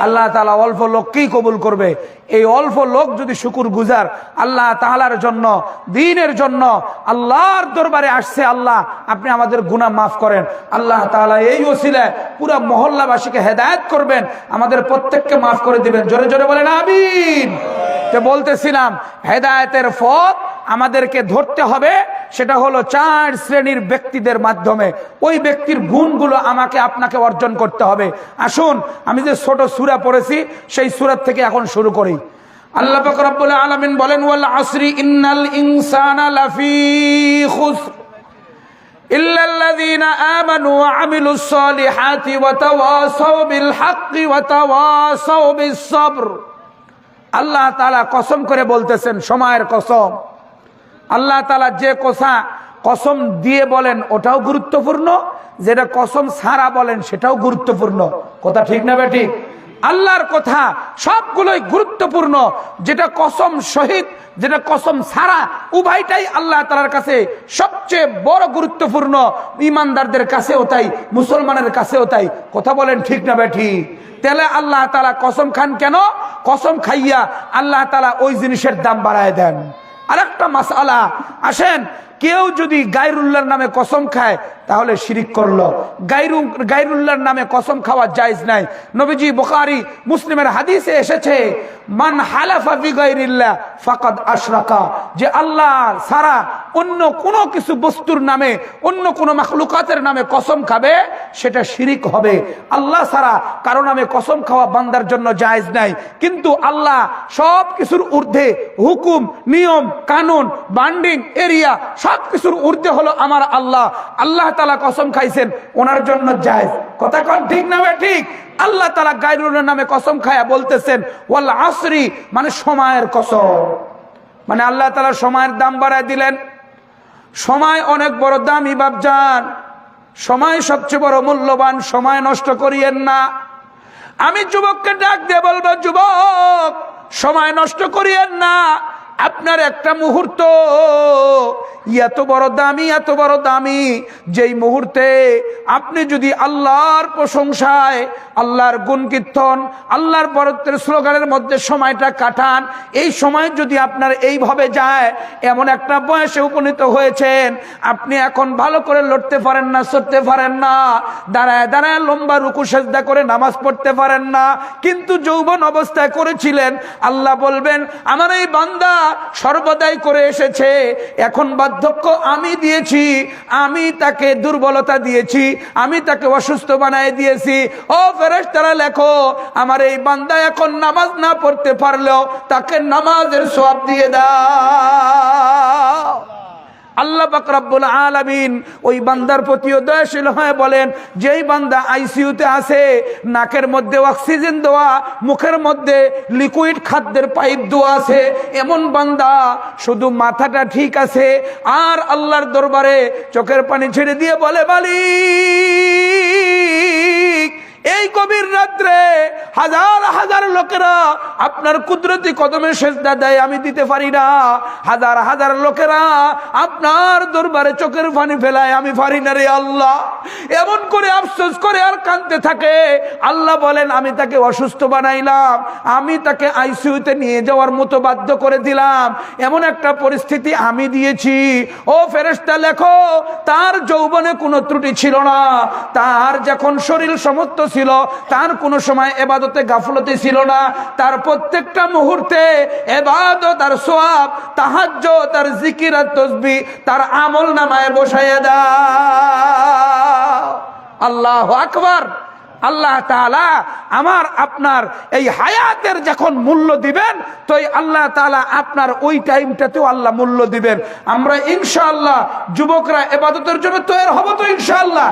আল্লাহ তাআলা অল্প লোককেই কবুল করবে। এই অল্প লোক যদি শুকুর গুজার, আল্লাহ তাআলার জন্য, দ্বীনের জন্য আল্লাহর দরবারে আসছে, আল্লাহ আপনি আমাদের গুনাহ মাফ করেন, আল্লাহ তাআলা এই ওসিলায় পুরা মহল্লাবাসীকে হেদায়েত করবেন, আমাদের প্রত্যেককে মাফ করে দিবেন। জোরে জোরে বলেন আমিন। তো বলতেছিলাম, হেদায়েতের পথ আমাদেরকে ধরতে হবে, সেটা হলো 4 শ্রেণীর ব্যক্তিদের মাধ্যমে। ওই ব্যক্তির গুণগুলো আমাকে আপনাকে অর্জন করতে হবে। আসুন আমি যে ছোট সূরা পড়েছি সেই সূরা থেকে এখন শুরু করি। আল্লাহ পাক রব্বুল আলামিন বলেন, ওয়াল আসরি ইন্নাল ইনসানা লাফি খুসর ইল্লাল্লাযীনা আমানু ওয়া আমিলুস সালিহাতি ওয়া তাওয়াসাউ বিল হাক্কি ওয়া তাওয়াসাউ বিস সবর। আল্লাহ তাআলা কসম করে বলতেছেন, সময়ের কসম। আল্লাহ তাআলা যে কসম দিয়ে বলেন ওটাও গুরুত্বপূর্ণ, যেটা কসম ছাড়া বলেন সেটাও গুরুত্বপূর্ণ। কথা ঠিক না বেঠিক? আল্লাহর কথা সবগুলোই গুরুত্বপূর্ণ। যেটা কসম সহিত, যেটা কসম ছাড়া, উভয়টাই আল্লাহ তাআলার কাছে সবচেয়ে বড় গুরুত্বপূর্ণ। ইমানদারদের কাছেও তাই, মুসলমানের কাছেও তাই। কথা বলেন ঠিক না বেঠিক? তাহলে আল্লাহ তাআলা কসম খান কেন? কসম খাইয়া আল্লাহ তাআলা ওই জিনিসের দাম বাড়ায় দেন। আরেকটা মাসআলা, আসেন, কেউ যদি গায়রুল্লাহর নামে কসম খায় তাহলে শিরিক করলো। গায়রুল্লাহর নামে কসম খাওয়া জায়েজ নাই। নবীজি বুখারী মুসলিমের হাদিসে এসেছে, মান হালাফা বিগাইরিল্লাহ ফাকাদ আশরাকা, যে আল্লাহ ছাড়া অন্য কোনো কিছু বস্তুর নামে, অন্য কোনো মাখলুকাতের নামে কসম খাবে সেটা শিরিক হবে। আল্লাহ ছাড়া কারো নামে কসম খাওয়া বান্দার জন্য জায়েজ নাই। কিন্তু আল্লাহ সব কিছুর ঊর্ধ্বে, হুকুম, নিয়ম, কানুন, বান্ডিং, এরিয়া সব কিছুর ঊর্ধ্বে হলো আমার আল্লাহ। আল্লাহ তাআলা কসম খাইছেন, ওনার জন্য জায়েজ। কথা কোন ঠিক না ঠিক? আল্লাহ তাআলা গায়রুল্লাহর নামে কসম খায়া বলতেছেন ওয়াল আসরি, মানে সময়ের কসম। মানে আল্লাহ তাআলা সময়ের দাম বাড়ায় দিলেন। সময় অনেক বড় দামি বাপজান, সময় সবচেয়ে বড় মূল্যবান। সময় নষ্ট করিয়েন না। আমি যুবককে ডাক দিয়ে বলবো, যুবক, সময় নষ্ট করিয়েন না। আপনার একটা মুহূর্ত এত বড় দামি, এত বড় দামি, যেই মুহূর্তে আপনি যদি আল্লাহর প্রশংসায়, আল্লাহর গুণ কীর্তন, আল্লাহর বরত্বের স্লোগানের মধ্যে সময়টা কাটান, এই সময় যদি আপনার এইভাবে যায়, এমন একটা বয়সে উপনীত হয়েছেন, আপনি এখন ভালো করে লড়তে পারেন না, চড়তে পারেন না, দাঁড়ায় দাঁড়ায় লম্বা রুকু সেজদা করে নামাজ পড়তে পারেন না, কিন্তু যৌবন অবস্থায় করেছিলেন, আল্লাহ বলবেন আমার এই বান্দা সর্বদাই করে এসেছে, এখন বার্ধক্য আমি দিয়েছি, আমি তাকে দুর্বলতা দিয়েছি, আমি তাকে অসুস্থ বানায় দিয়েছি। ও ফেরেশতারা লেখো, আমার এই বান্দা এখন নামাজ না পড়তে পারলেও তাকে নামাজের সওয়াব দিয়ে দাও। আল্লাহ পাক রব্বুল আলামিন ওই বান্দার প্রতিও দয়াশীল হয়ে বলেন, যেই বান্দা আইসিইউতে আছে, নাকের মধ্যে অক্সিজেন দেওয়া, মুখের মধ্যে লিকুইড খাদ্যের পাইপ দেওয়া আছে, এমন বান্দা শুধু মাথাটা ঠিক আছে, আর আল্লাহর দরবারে চোখের পানি ছেড়ে দিয়ে বলে, মালিক, এই গভীর রাত্রে হাজার হাজার লোকেরা আপনার কুদরতি কদমে সেজদা দেয়, আমি দিতে পারি না। হাজার হাজার লোকেরা আপনার দরবারে চোখের পানি ফেলায়, আমি পারি না রে আল্লাহ। এমন করে আফসোস করে আর কাঁদতে থাকে। আল্লাহ বলেন, আমি তাকে অসুস্থ বানাইলাম, আমি তাকে আইসিইউতে নিয়ে যাওয়ার মতো বাধ্য করে দিলাম, এমন একটা পরিস্থিতি আমি দিয়েছি। ও ফেরেশতা লেখো, তার যৌবনে কোনো ত্রুটি ছিল না, তার যখন শরীর সমস্ত ছিল, তার কোনো সময় ইবাদতে গাফলতি ছিল না, তার প্রত্যেকটা মুহূর্তে ইবাদত আর সওয়াব, তাহাজ্জুদ আর জিকির আর তাসবিহ তার আমলনামায় বসায়া দাও। আল্লাহু আকবার। আল্লাহ তাআলা আমার আপনার এই হায়াতের যখন মূল্য দিবেন, তো আল্লাহ তাআলা আপনার ওই টাইমটাতেও আল্লাহ মূল্য দিবেন। আমরা ইনশাআল্লাহ যুবকরা ইবাদতের জন্য তৈরি হব তো ইনশাআল্লাহ।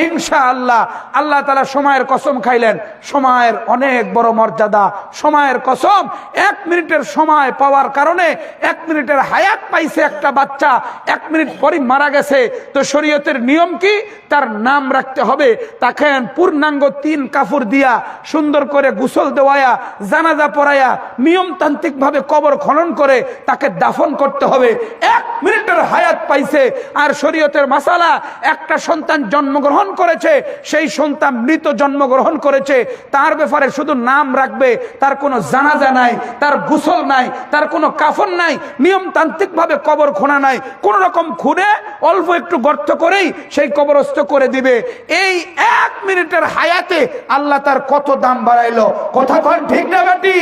ইনশাআল্লাহ আল্লাহ তাআলা সময়ের কসম খাইলেন, সময়ের অনেক বড় মর্যাদা। সময়ের কসম, 1 মিনিটের সময় পাওয়ার কারণে 1 মিনিটের হায়াত পাইছে একটা বাচ্চা, 1 মিনিট পরই মারা গেছে। তো শরীয়তের নিয়ম কি? তার নাম রাখতে হবে, তাকে পূর্ণাঙ্গ 3 কাফুর দিয়া সুন্দর করে গোসল দেওয়ায়া, জানাজা পড়ায়া, নিয়মতান্ত্রিক ভাবে কবর খনন করে তাকে দাফন করতে হবে। 1 মিনিটের হায়াত পাইছে। আর শরীয়তের মাসালা, একটা সন্তান জন্মগ্রহণ করেছে, সেই সন্তান মৃত জন্মগ্রহণ করেছে, তার ব্যাপারে শুধু নাম রাখবে, তার কোনো জানাজা নাই, তার গোসল নাই, তার কোনো কাফন নাই, নিয়মতান্ত্রিক ভাবে কবর খোনা নাই, কোন রকম খুঁড়ে অল্প একটু গর্ত করেই সেই কবরস্থ করে দিবে। এই 1 মিনিটের হায়াতে আল্লাহ তার কত দাম বাড়াইলো। কথা কোন ঠিক না বেটি?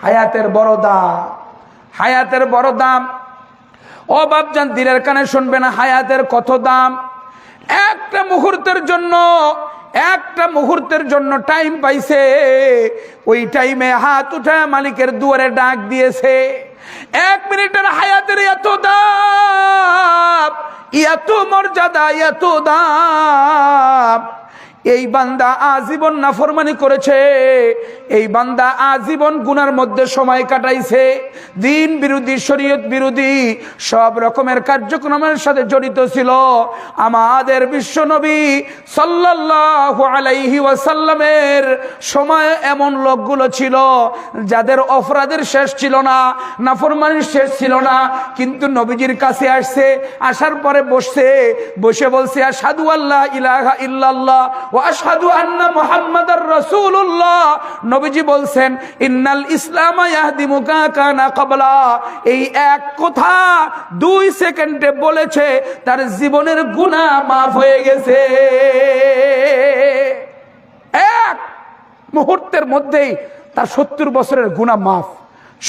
হায়াতের বড় দাম, হায়াতের বড় দাম। ও বাপজান, দিলের কানে শুনবে না, হায়াতের কত দাম। একটা মুহূর্তের জন্য টাইম পাইছে, ওই টাইমে হাত উঠায় মালিকের দুয়ারে ডাক দিয়েছে। 1 মিনিটের হায়াতের এত দাম, এত মর্যাদা, এত দাম। এই বান্দা আজীবন নাফরমানি করেছে, এই বান্দা আজীবন গুনার মধ্যে সময় কাটাইছে, দিন বিরোধী শরীয়ত বিরোধী সব রকমের কার্যক্রমের সাথে জড়িত ছিল। আমাদের বিশ্বনবী সাল্লাল্লাহু আলাইহি ওয়াসাল্লামের সময় এমন লোকগুলো ছিল যাদের অপরাধের শেষ ছিল না, নাফরমানির শেষ ছিল না, কিন্তু নবীজির কাছে আসছে, আসার পরে বসে বলছে আশহাদু আল্লা ইলাহা ইল্লাল্লাহ ওয়া আশহাদু আন্না মুহাম্মাদার রাসূলুল্লাহ। নবীজি বলছেন ইন্নাল ইসলামা ইয়াহদিমু মা কানা ক্বাবলা। এই এক কথা 2 সেকেন্ডে বলেছে, তার জীবনের গুনাহ মাফ হয়ে গেছে। এক মুহূর্তের মধ্যেই তার 70 বছরের গুনাহ মাফ।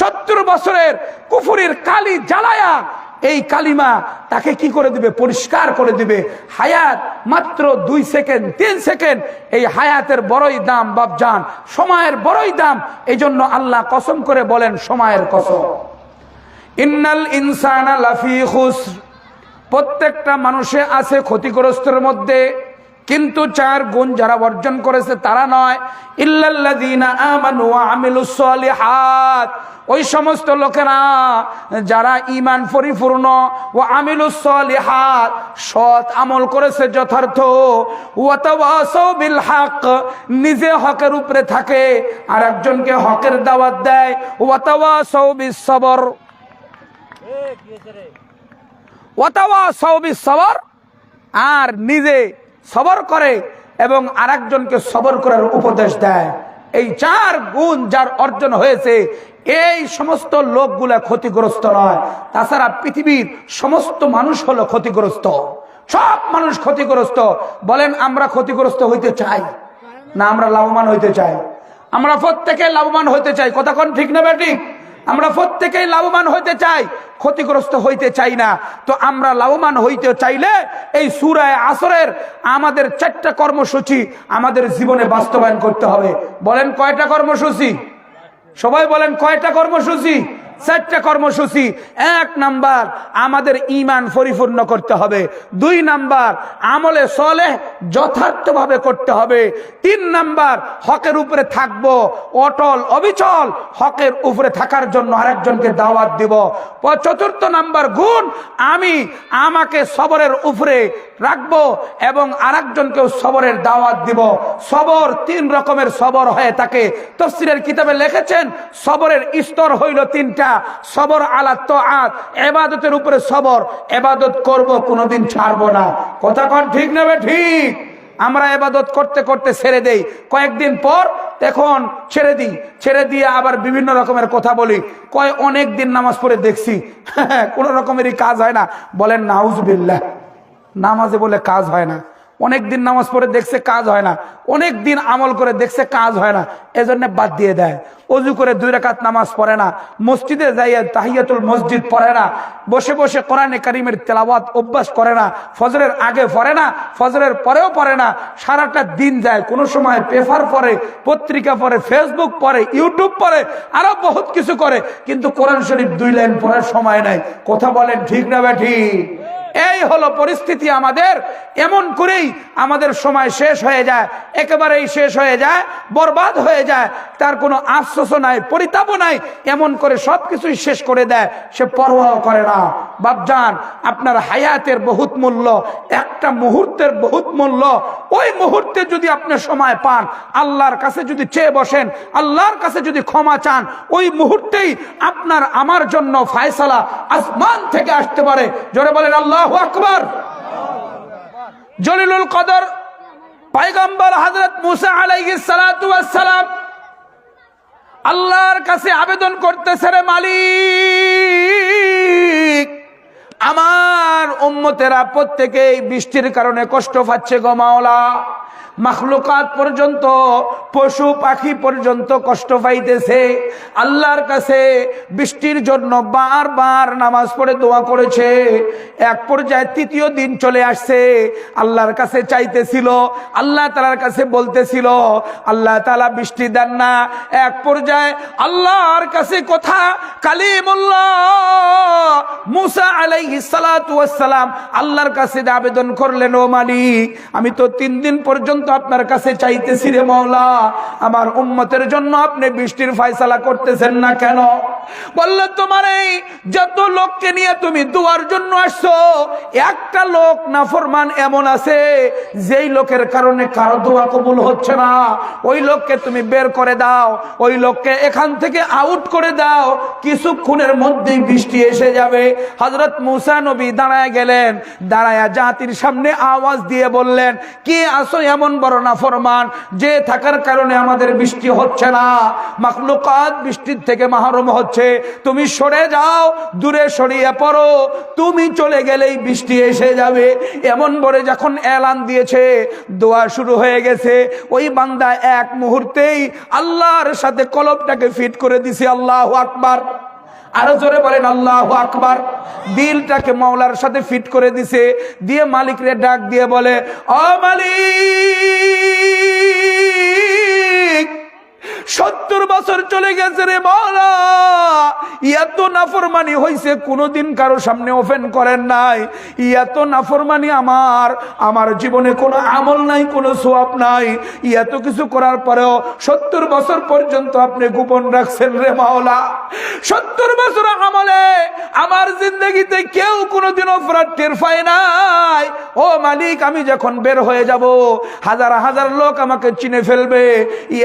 70 বছরের কুফরের কালি জ্বালায়া এই কালিমা তাকে কি করে দিবে? পরিষ্কার করে দিবে। হায়াত মাত্র 2 সেকেন্ড 3 সেকেন্ড। এই হায়াতের বড়ই দাম বাপজান, সময়ের বড়ই দাম। এই জন্য আল্লাহ কসম করে বলেন, সময়ের কসম, ইন্নাল ইনসানা লাফি খুসর, প্রত্যেকটা মানুষে আছে ক্ষতিগ্রস্তের মধ্যে, কিন্তু 4 গুণ যারা অর্জন করেছে তারা নয়, ইল্লাল্লাযীনা আমানু ওয়া আমিলুস সলিহাত, ওই সমস্ত লোকেরা যারা ঈমান পরিপূর্ণ, ওয়া আমিলুস সলিহাত, সৎ আমল করেছে যথার্থ, ওয়া তাওয়াসাউ বিল হক, নিজে হকের উপরে থাকে আর একজনকে হকের দাওয়াত দেয়, ওয়া তাওয়াসাউ বিস সবর, ওয়া তাওয়াসাউ বিস সবর, আর নিজে সবর করে এবং আরেকজনকে সবর করার উপদেশ দেয়। এই 4 গুণ যার অর্জন হয়েছে, এই সমস্ত লোকগুলা ক্ষতিগ্রস্ত নয়। তাছাড়া পৃথিবীর সমস্ত মানুষ হলো ক্ষতিগ্রস্ত, সব মানুষ ক্ষতিগ্রস্ত। বলেন আমরা ক্ষতিগ্রস্ত হইতে চাই না আমরা লাভবান হইতে চাই? আমরা প্রত্যেকে লাভবান হইতে চাই, কথা কোন ঠিক না বেঠিক? আমরা প্রত্যেকেই লাভবান হইতে চাই, ক্ষতিগ্রস্ত হইতে চাই না। তো আমরা লাভবান হইতে চাইলে এই সূরা আসরের আমাদের 4টা কর্মসূচি আমাদের জীবনে বাস্তবায়ন করতে হবে। বলেন কয়টা কর্মসূচি? সবাই বলেন কয়টা কর্মসূচি? 4টা কর্মসূচি। 1 নাম্বার, আমাদের ঈমান পরিপূর্ণ করতে হবে। 2 নাম্বার, আমলে সলেহ যথার্থভাবে করতে হবে। 3 নাম্বার, হকের উপরে থাকবো, অটল অবিচল হকের উপরে থাকার জন্য আরেকজনকে দাওয়াত দিব। 4th নাম্বার গুণ, আমি আমাকে সবরের উপরে রাখবো এবং আরেকজনকেও সবরের দাওয়াত দিব। সবর 3 রকমের সবর হয়ে থাকে। তাফসীরের কিতাবে লিখেছেন সবরের স্তর হইল 3টা। সবর আলা তাআত, ইবাদতের উপরে সবর, ইবাদত করব কোনোদিন ছাড়বো না। কথা কোন ঠিক না ঠিক? আমরা ইবাদত করতে করতে ছেড়ে দেই, কয়েকদিন পর এখন ছেড়ে দিয়ে আবার বিভিন্ন রকমের কথা বলি। অনেক দিন নামাজ পড়ে দেখছি কোনো রকমেরই কাজ হয় না। বলেন নাউজুবিল্লাহ, নামাজে বলে কাজ হয় না। অনেক দিন নামাজ পড়ে দেখছে কাজ হয় না, অনেক দিন আমল করে দেখছে কাজ হয় না, এজন্য বাদ দিয়ে দেয়। ওযু করে 2 রাকাত নামাজ পড়ে না, মসজিদে যাইয়া তাহিয়াতুল মসজিদ পড়ে না, বসে বসে কোরআনে কারীমের তেলাওয়াত অভ্যাস করে না, ফজরের আগে পড়ে না, ফজরের পরেও পড়ে না, সারাটা দিন যায়। কোনো সময় পেপার পড়ে, পত্রিকা পড়ে, ফেসবুক পড়ে, ইউটিউব পড়ে, আরো বহুত কিছু করে, কিন্তু কোরআন শরীফ 2 লাইন পড়ার সময় নাই। কথা বলেন ঠিক না ঠিক? এই হলো পরিস্থিতি আমাদের। এমন করেই আমাদের সময় শেষ হয়ে যায়, একেবারেই শেষ হয়ে যায়, বরবাদ হয়ে যায়। তার কোনো আফসোসও নাই, পরিতাপও নাই। এমন করে সবকিছুই শেষ করে দেয়, সে পরোয়া করে না। বাপজান, আপনার হায়াতের বহুত মূল্য, একটা মুহূর্তের বহুত মূল্য। ওই মুহূর্তে যদি আপনি সময় পান, আল্লাহর কাছে যদি চেয়ে বসেন, আল্লাহর কাছে যদি ক্ষমা চান, ওই মুহূর্তেই আপনার আমার জন্য ফয়সালা আসমান থেকে আসতে পারে। জোরে বলেন আল্লাহু আকবার। জলিলুল কদর পয়গম্বর হযরত মুসা আলাইহিস সালাতু ওয়াস সালাম আল্লাহর কাছে আবেদন করতেছে, রে মালিক, আমার উম্মতেরা প্রত্যেকেই বৃষ্টির কারণে কষ্ট পাচ্ছে গো মাওলা। মাখলুকাত পর্যন্ত, পশু পাখি পর্যন্ত কষ্ট পাইতেছে। আল্লাহর কাছে বৃষ্টির জন্য বারবার নামাজ পড়ে দোয়া করেছে। এক পর্যায়ে 3য় দিন চলে আসছে, আল্লাহর কাছে চাইতেছিল, আল্লাহ তাআলার কাছে বলতেছিল, আল্লাহ তাআলা বৃষ্টি দেন না। এক পর্যায়ে আল্লাহর কাছে কথা কালিমুল্লাহ মুসা আলাইহিস সালাতু ওয়াস সালাম আল্লাহর কাছে আবেদন করলেন, ও মালিক, আমি তো 3 দিন পর্যন্ত আপনার কাছে চাইতেছি রে মাওলা, আমার উম্মতের জন্য আপনি বৃষ্টির ফয়সালা করতেছেন না কেন? বলল তোমার এই যত লোককে নিয়ে তুমি দোয়ার জন্য আসছো, একটা লোক নাফরমান এমন আছে যেই লোকের কারণে কারো দোয়া কবুল হচ্ছে না। ওই লোককে তুমি বের করে দাও, ওই লোককে এখান থেকে আউট করে দাও, কিছুক্ষণের মধ্যেই বৃষ্টি এসে যাবে। হযরত মূসা নবী দাঁড়ায় গেলেন, দাঁড়ায়া জাতির সামনে আওয়াজ দিয়ে বললেন, কি আসো এমন বড় নাফরমান যে থাকার কারণে আমাদের বৃষ্টি হচ্ছে না, মাখলুকাত বৃষ্টির থেকে মাহরুম হচ্ছে, তুমি সরে যাও, দূরে সরিয়ে পড়ো, তুমি চলে গেলেই বৃষ্টি এসে যাবে। এমন বলে যখন এলান দিয়েছে, দোয়া শুরু হয়ে গেছে। ওই বান্দা এক মুহূর্তেই আল্লাহর সাথে কলবটাকে ফিট করে দিছে। আল্লাহু আকবার, আরো জোরে বলেন আল্লাহু আকবার। দিলটাকে মাওলার সাথে ফিট করে দিছে, দিয়ে মালিকরে ডাক দিয়ে বলে, ও মালিক, 70 বছর চলে গেছে রে মাওলা, এত নাফরমানি হয়েছে, কোনোদিন কারো সামনে ওপেন করেন নাই, এত নাফরমানি আমার জীবনে কোনো আমল নাই, কোনো সওয়াব নাই, এত কিছু করার পরেও 70 বছর পর্যন্ত আপনি গোপন রাখছেন রে মাওলা। 70 বছর আমলে আমার জিন্দগিতে কেউ কোনোদিন অপরাধ টের পায় নাই। ও মালিক, আমি যখন বের হয়ে যাব, হাজার হাজার লোক আমাকে চিনে ফেলবে,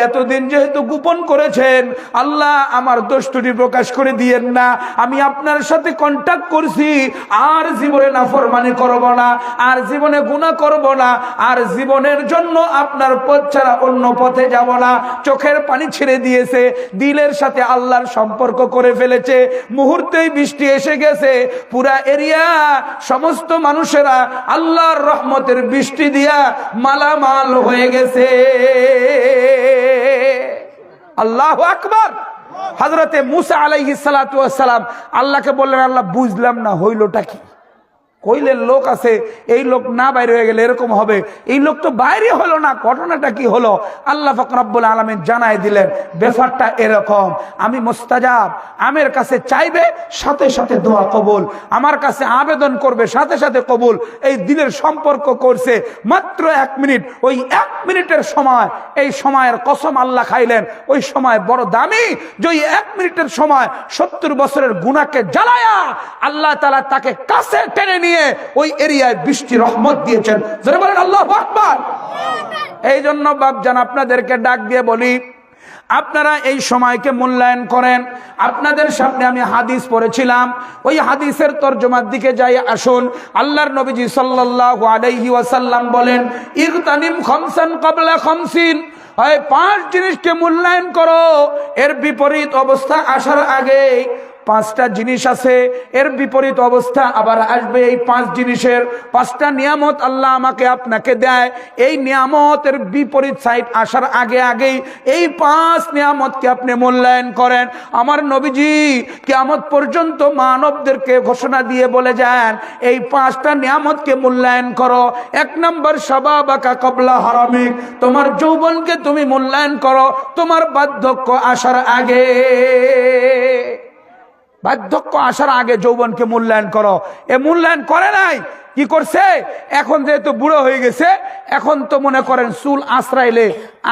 এতদিন যেহেতু গোপন করেছেন, আল্লাহ আমার দোষটি প্রকাশ করে দিয়েন না। আমি আপনার সাথে কন্টাক্ট করছি, আর জীবনে নাফরমানি করব না, আর জীবনে গুনাহ করব না, আর জীবনের জন্য আপনার পথ ছাড়া অন্য পথে যাব না। চোখের পানি ছেড়ে দিয়েছে, দিলের সাথে আল্লাহর সম্পর্ক করে ফেলেছে। মুহূর্তেই বৃষ্টি এসে গেছে, পুরা এরিয়া সমস্ত মানুষেরা আল্লাহর রহমতের বৃষ্টি দিয়া মালামাল হয়ে গেছে। আল্লাহু আকবার। হযরতে মূসা আলাইহিস সালাতু ওয়াস সালাম আল্লাহকে বললেন, আল্লাহ বুঝলাম না হইলটা কি? কইলেন লোক আছে, এই লোক না বাইরে হয়ে গেলে এরকম হবে, এই লোক তো বাইরে হলো না, ঘটনাটা কি হলো? আল্লাহ পাক রব্বুল আলামিন জানাই দিলেন, ব্যাপারটা এরকম, আমি মুস্তাজাব, আমার কাছে চাইবে সাথে সাথে দোয়া কবুল, আমার কাছে আবেদন করবে সাথে সাথে কবুল। এই দিলের সম্পর্ক করছে মাত্র 1 মিনিট। ওই 1 মিনিটের সময়, এই সময়ের কসম আল্লাহ খাইলেন, ওই সময় বড় দামি, যে ওই 1 মিনিটের সময় 70 বছরের গুনাহকে জ্বালায়া আল্লাহ তাআলা তাকে কাছে টেনে নিয়ে ওই এরিয়ায় বৃষ্টি রহমত দিয়েছেন। যারা বলেন আল্লাহু আকবার। এই জন্য বাপজান আপনাদেরকে ডাক দিয়ে বলি, আপনারা এই সময়কে মূল্যায়ন করেন। আপনাদের সামনে আমি হাদিস পড়েছিলাম, ওই হাদিসের তরজমার দিকে যাই আসুন। আল্লাহর নবীজি সাল্লাল্লাহু আলাইহি ওয়াসাল্লাম বলেন, ইগতানিম খামসান ক্বাবলা খামসিন, 5 জিনিসকে মূল্যায়ন করো, এর বিপরীত অবস্থা আসার আগে 5টা জিনিস আছে, এর বিপরীত অবস্থা আবার আসবে। এই 5 জিনিসের 5টা নিয়ামত আল্লাহ আমাকে আপনাকে দেয়, এই নিয়ামতের বিপরীত সাইড আসার আগে আগেই এই 5 নিয়ামতকে আপনি মূল্যায়ন করেন। আমার নবীজি কিয়ামত পর্যন্ত মানবদেরকে ঘোষণা দিয়ে বলে যান, এই 5টা নিয়ামতকে মূল্যায়ন করো। 1 নম্বর শাবাবাকা ক্বাবলা হারামিক, তোমার যৌবনকে তুমি মূল্যায়ন করো তোমার বার্ধক্য আসার আগে। বার্ধক্য আসার আগে যৌবনকে মূল্যায়ন করো। এ মূল্যায়ন করে নাই, কি করছে? এখন যেহেতু বুড়ো হয়ে গেছে, এখন তো মনে করেন চুল আশ্রাইলে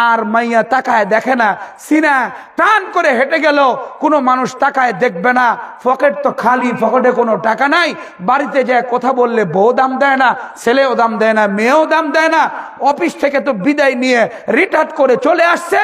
আর মাইয়া তাকায় দেখে না, সিনা টান করে হেঁটে গেল কোনো মানুষ তাকায় দেখবে না, পকেট তো খালি, পকেটে কোনো টাকা নাই, বাড়িতে যায় কথা বললে বউ দাম দেয় না, ছেলেও দাম দেয় না, মেয়েও দাম দেয় না, অফিস থেকে তো বিদায় নিয়ে রিটায়ার্ড করে চলে আসছে,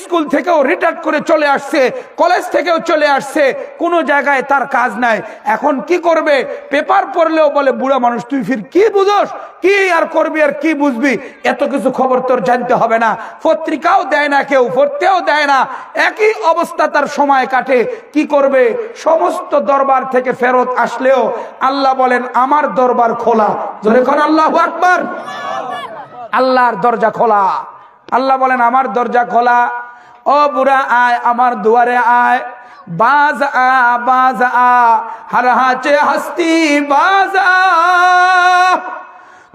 স্কুল থেকেও রিটায়ার্ড করে চলে আসছে, কলেজ থেকেও চলে আসছে, কোনো জায়গায় তার কাজ নাই। এখন কি করবে? পেপার পড়লেও বলে বুড়া মানুষ, তুই ফির কি বুঝোস, কি আর করবি আর কি বুঝবি, এত কিছু খবর তোর জানতে হবে না। পত্রিকাও দেয় না, কেউ পড়তেও দেয় না, একই অবস্থা তার সময় কাটে। কি করবে? সমস্ত দরবার থেকে ফেরত আসলেও আল্লাহ বলেন আমার দরবার খোলা। জোরে কোন আল্লাহু আকবার। আল্লাহর দরজা খোলা। আল্লাহ বলেন আমার দরজা খোলা। ও বুড়া আয়, আমার দুয়ারে আয়, बाज आ हर हाचे हस्ती बाज आ,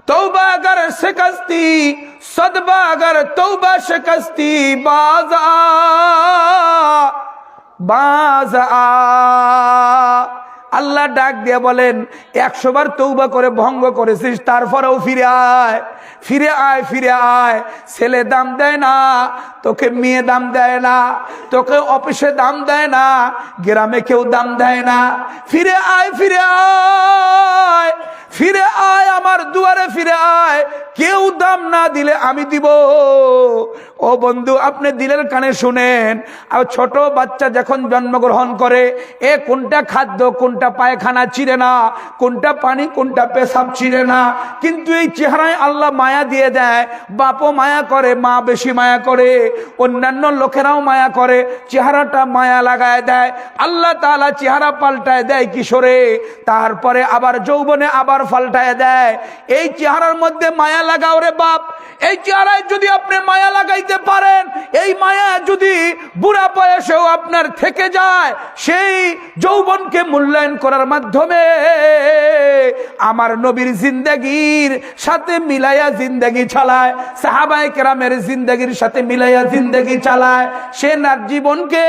तौबा अगर शिकस्ती सदबा अगर तौबा शिकस्ती बाज आ আল্লাহ ডাক দিয়ে বলেন 100 বার তওবা করে ভঙ্গ করেছিস, তারপরেও ফিরে আয়, ফিরে আয়, ফিরে আয়। ছেলে দাম দেয় না তোকে, মেয়ে দাম দেয় না তোকে, অফিসে দাম দেয় না, গ্রামে কেউ দাম দেয় না। ফিরে আয়, ফিরে আয়, ফিরে আয়, আমার দুয়ারে ফিরে আয়। কেউ দাম না দিলে আমি দিব। ও বন্ধু, আপনি দিলের কানে শুনেন। আর ছোট বাচ্চা যখন জন্মগ্রহণ করে, কোনটা খাদ্য কোনটা পায়খানা চিরে না, কোনটা পানি কোনটা পেশাব চিরে না, কিন্তু এই চেহারায় আল্লাহ মায়া দিয়ে দেয়। বাপও মায়া করে, মা বেশি মায়া করে, অন্যান্য লোকেরাও মায়া করে, চেহারাটা মায়া লাগায় দেয়। আল্লাহ তাআলা চেহারা পাল্টায় দেয় কিশোরে, তারপরে আবার যৌবনে আবার পাল্টায় দেয়। এই চেহারার মধ্যে মায়া লাগাও রে বাপ। এই চেহারায় যদি আপনি মায়া লাগাইতে পারেন, এই মায়া যদি বুড়া বয়সেও আপনার থেকে যায়, সেই যৌবনকে মূল্যায়ন করার মাধ্যমে আমার নবীর জিন্দেগির সাথে মিলাইয়া জিন্দেগি চালায়, সাহাবায়ে কেরামের জিন্দেগির সাথে মিলাইয়া জিন্দেগি চালায়। সে নার জীবনকে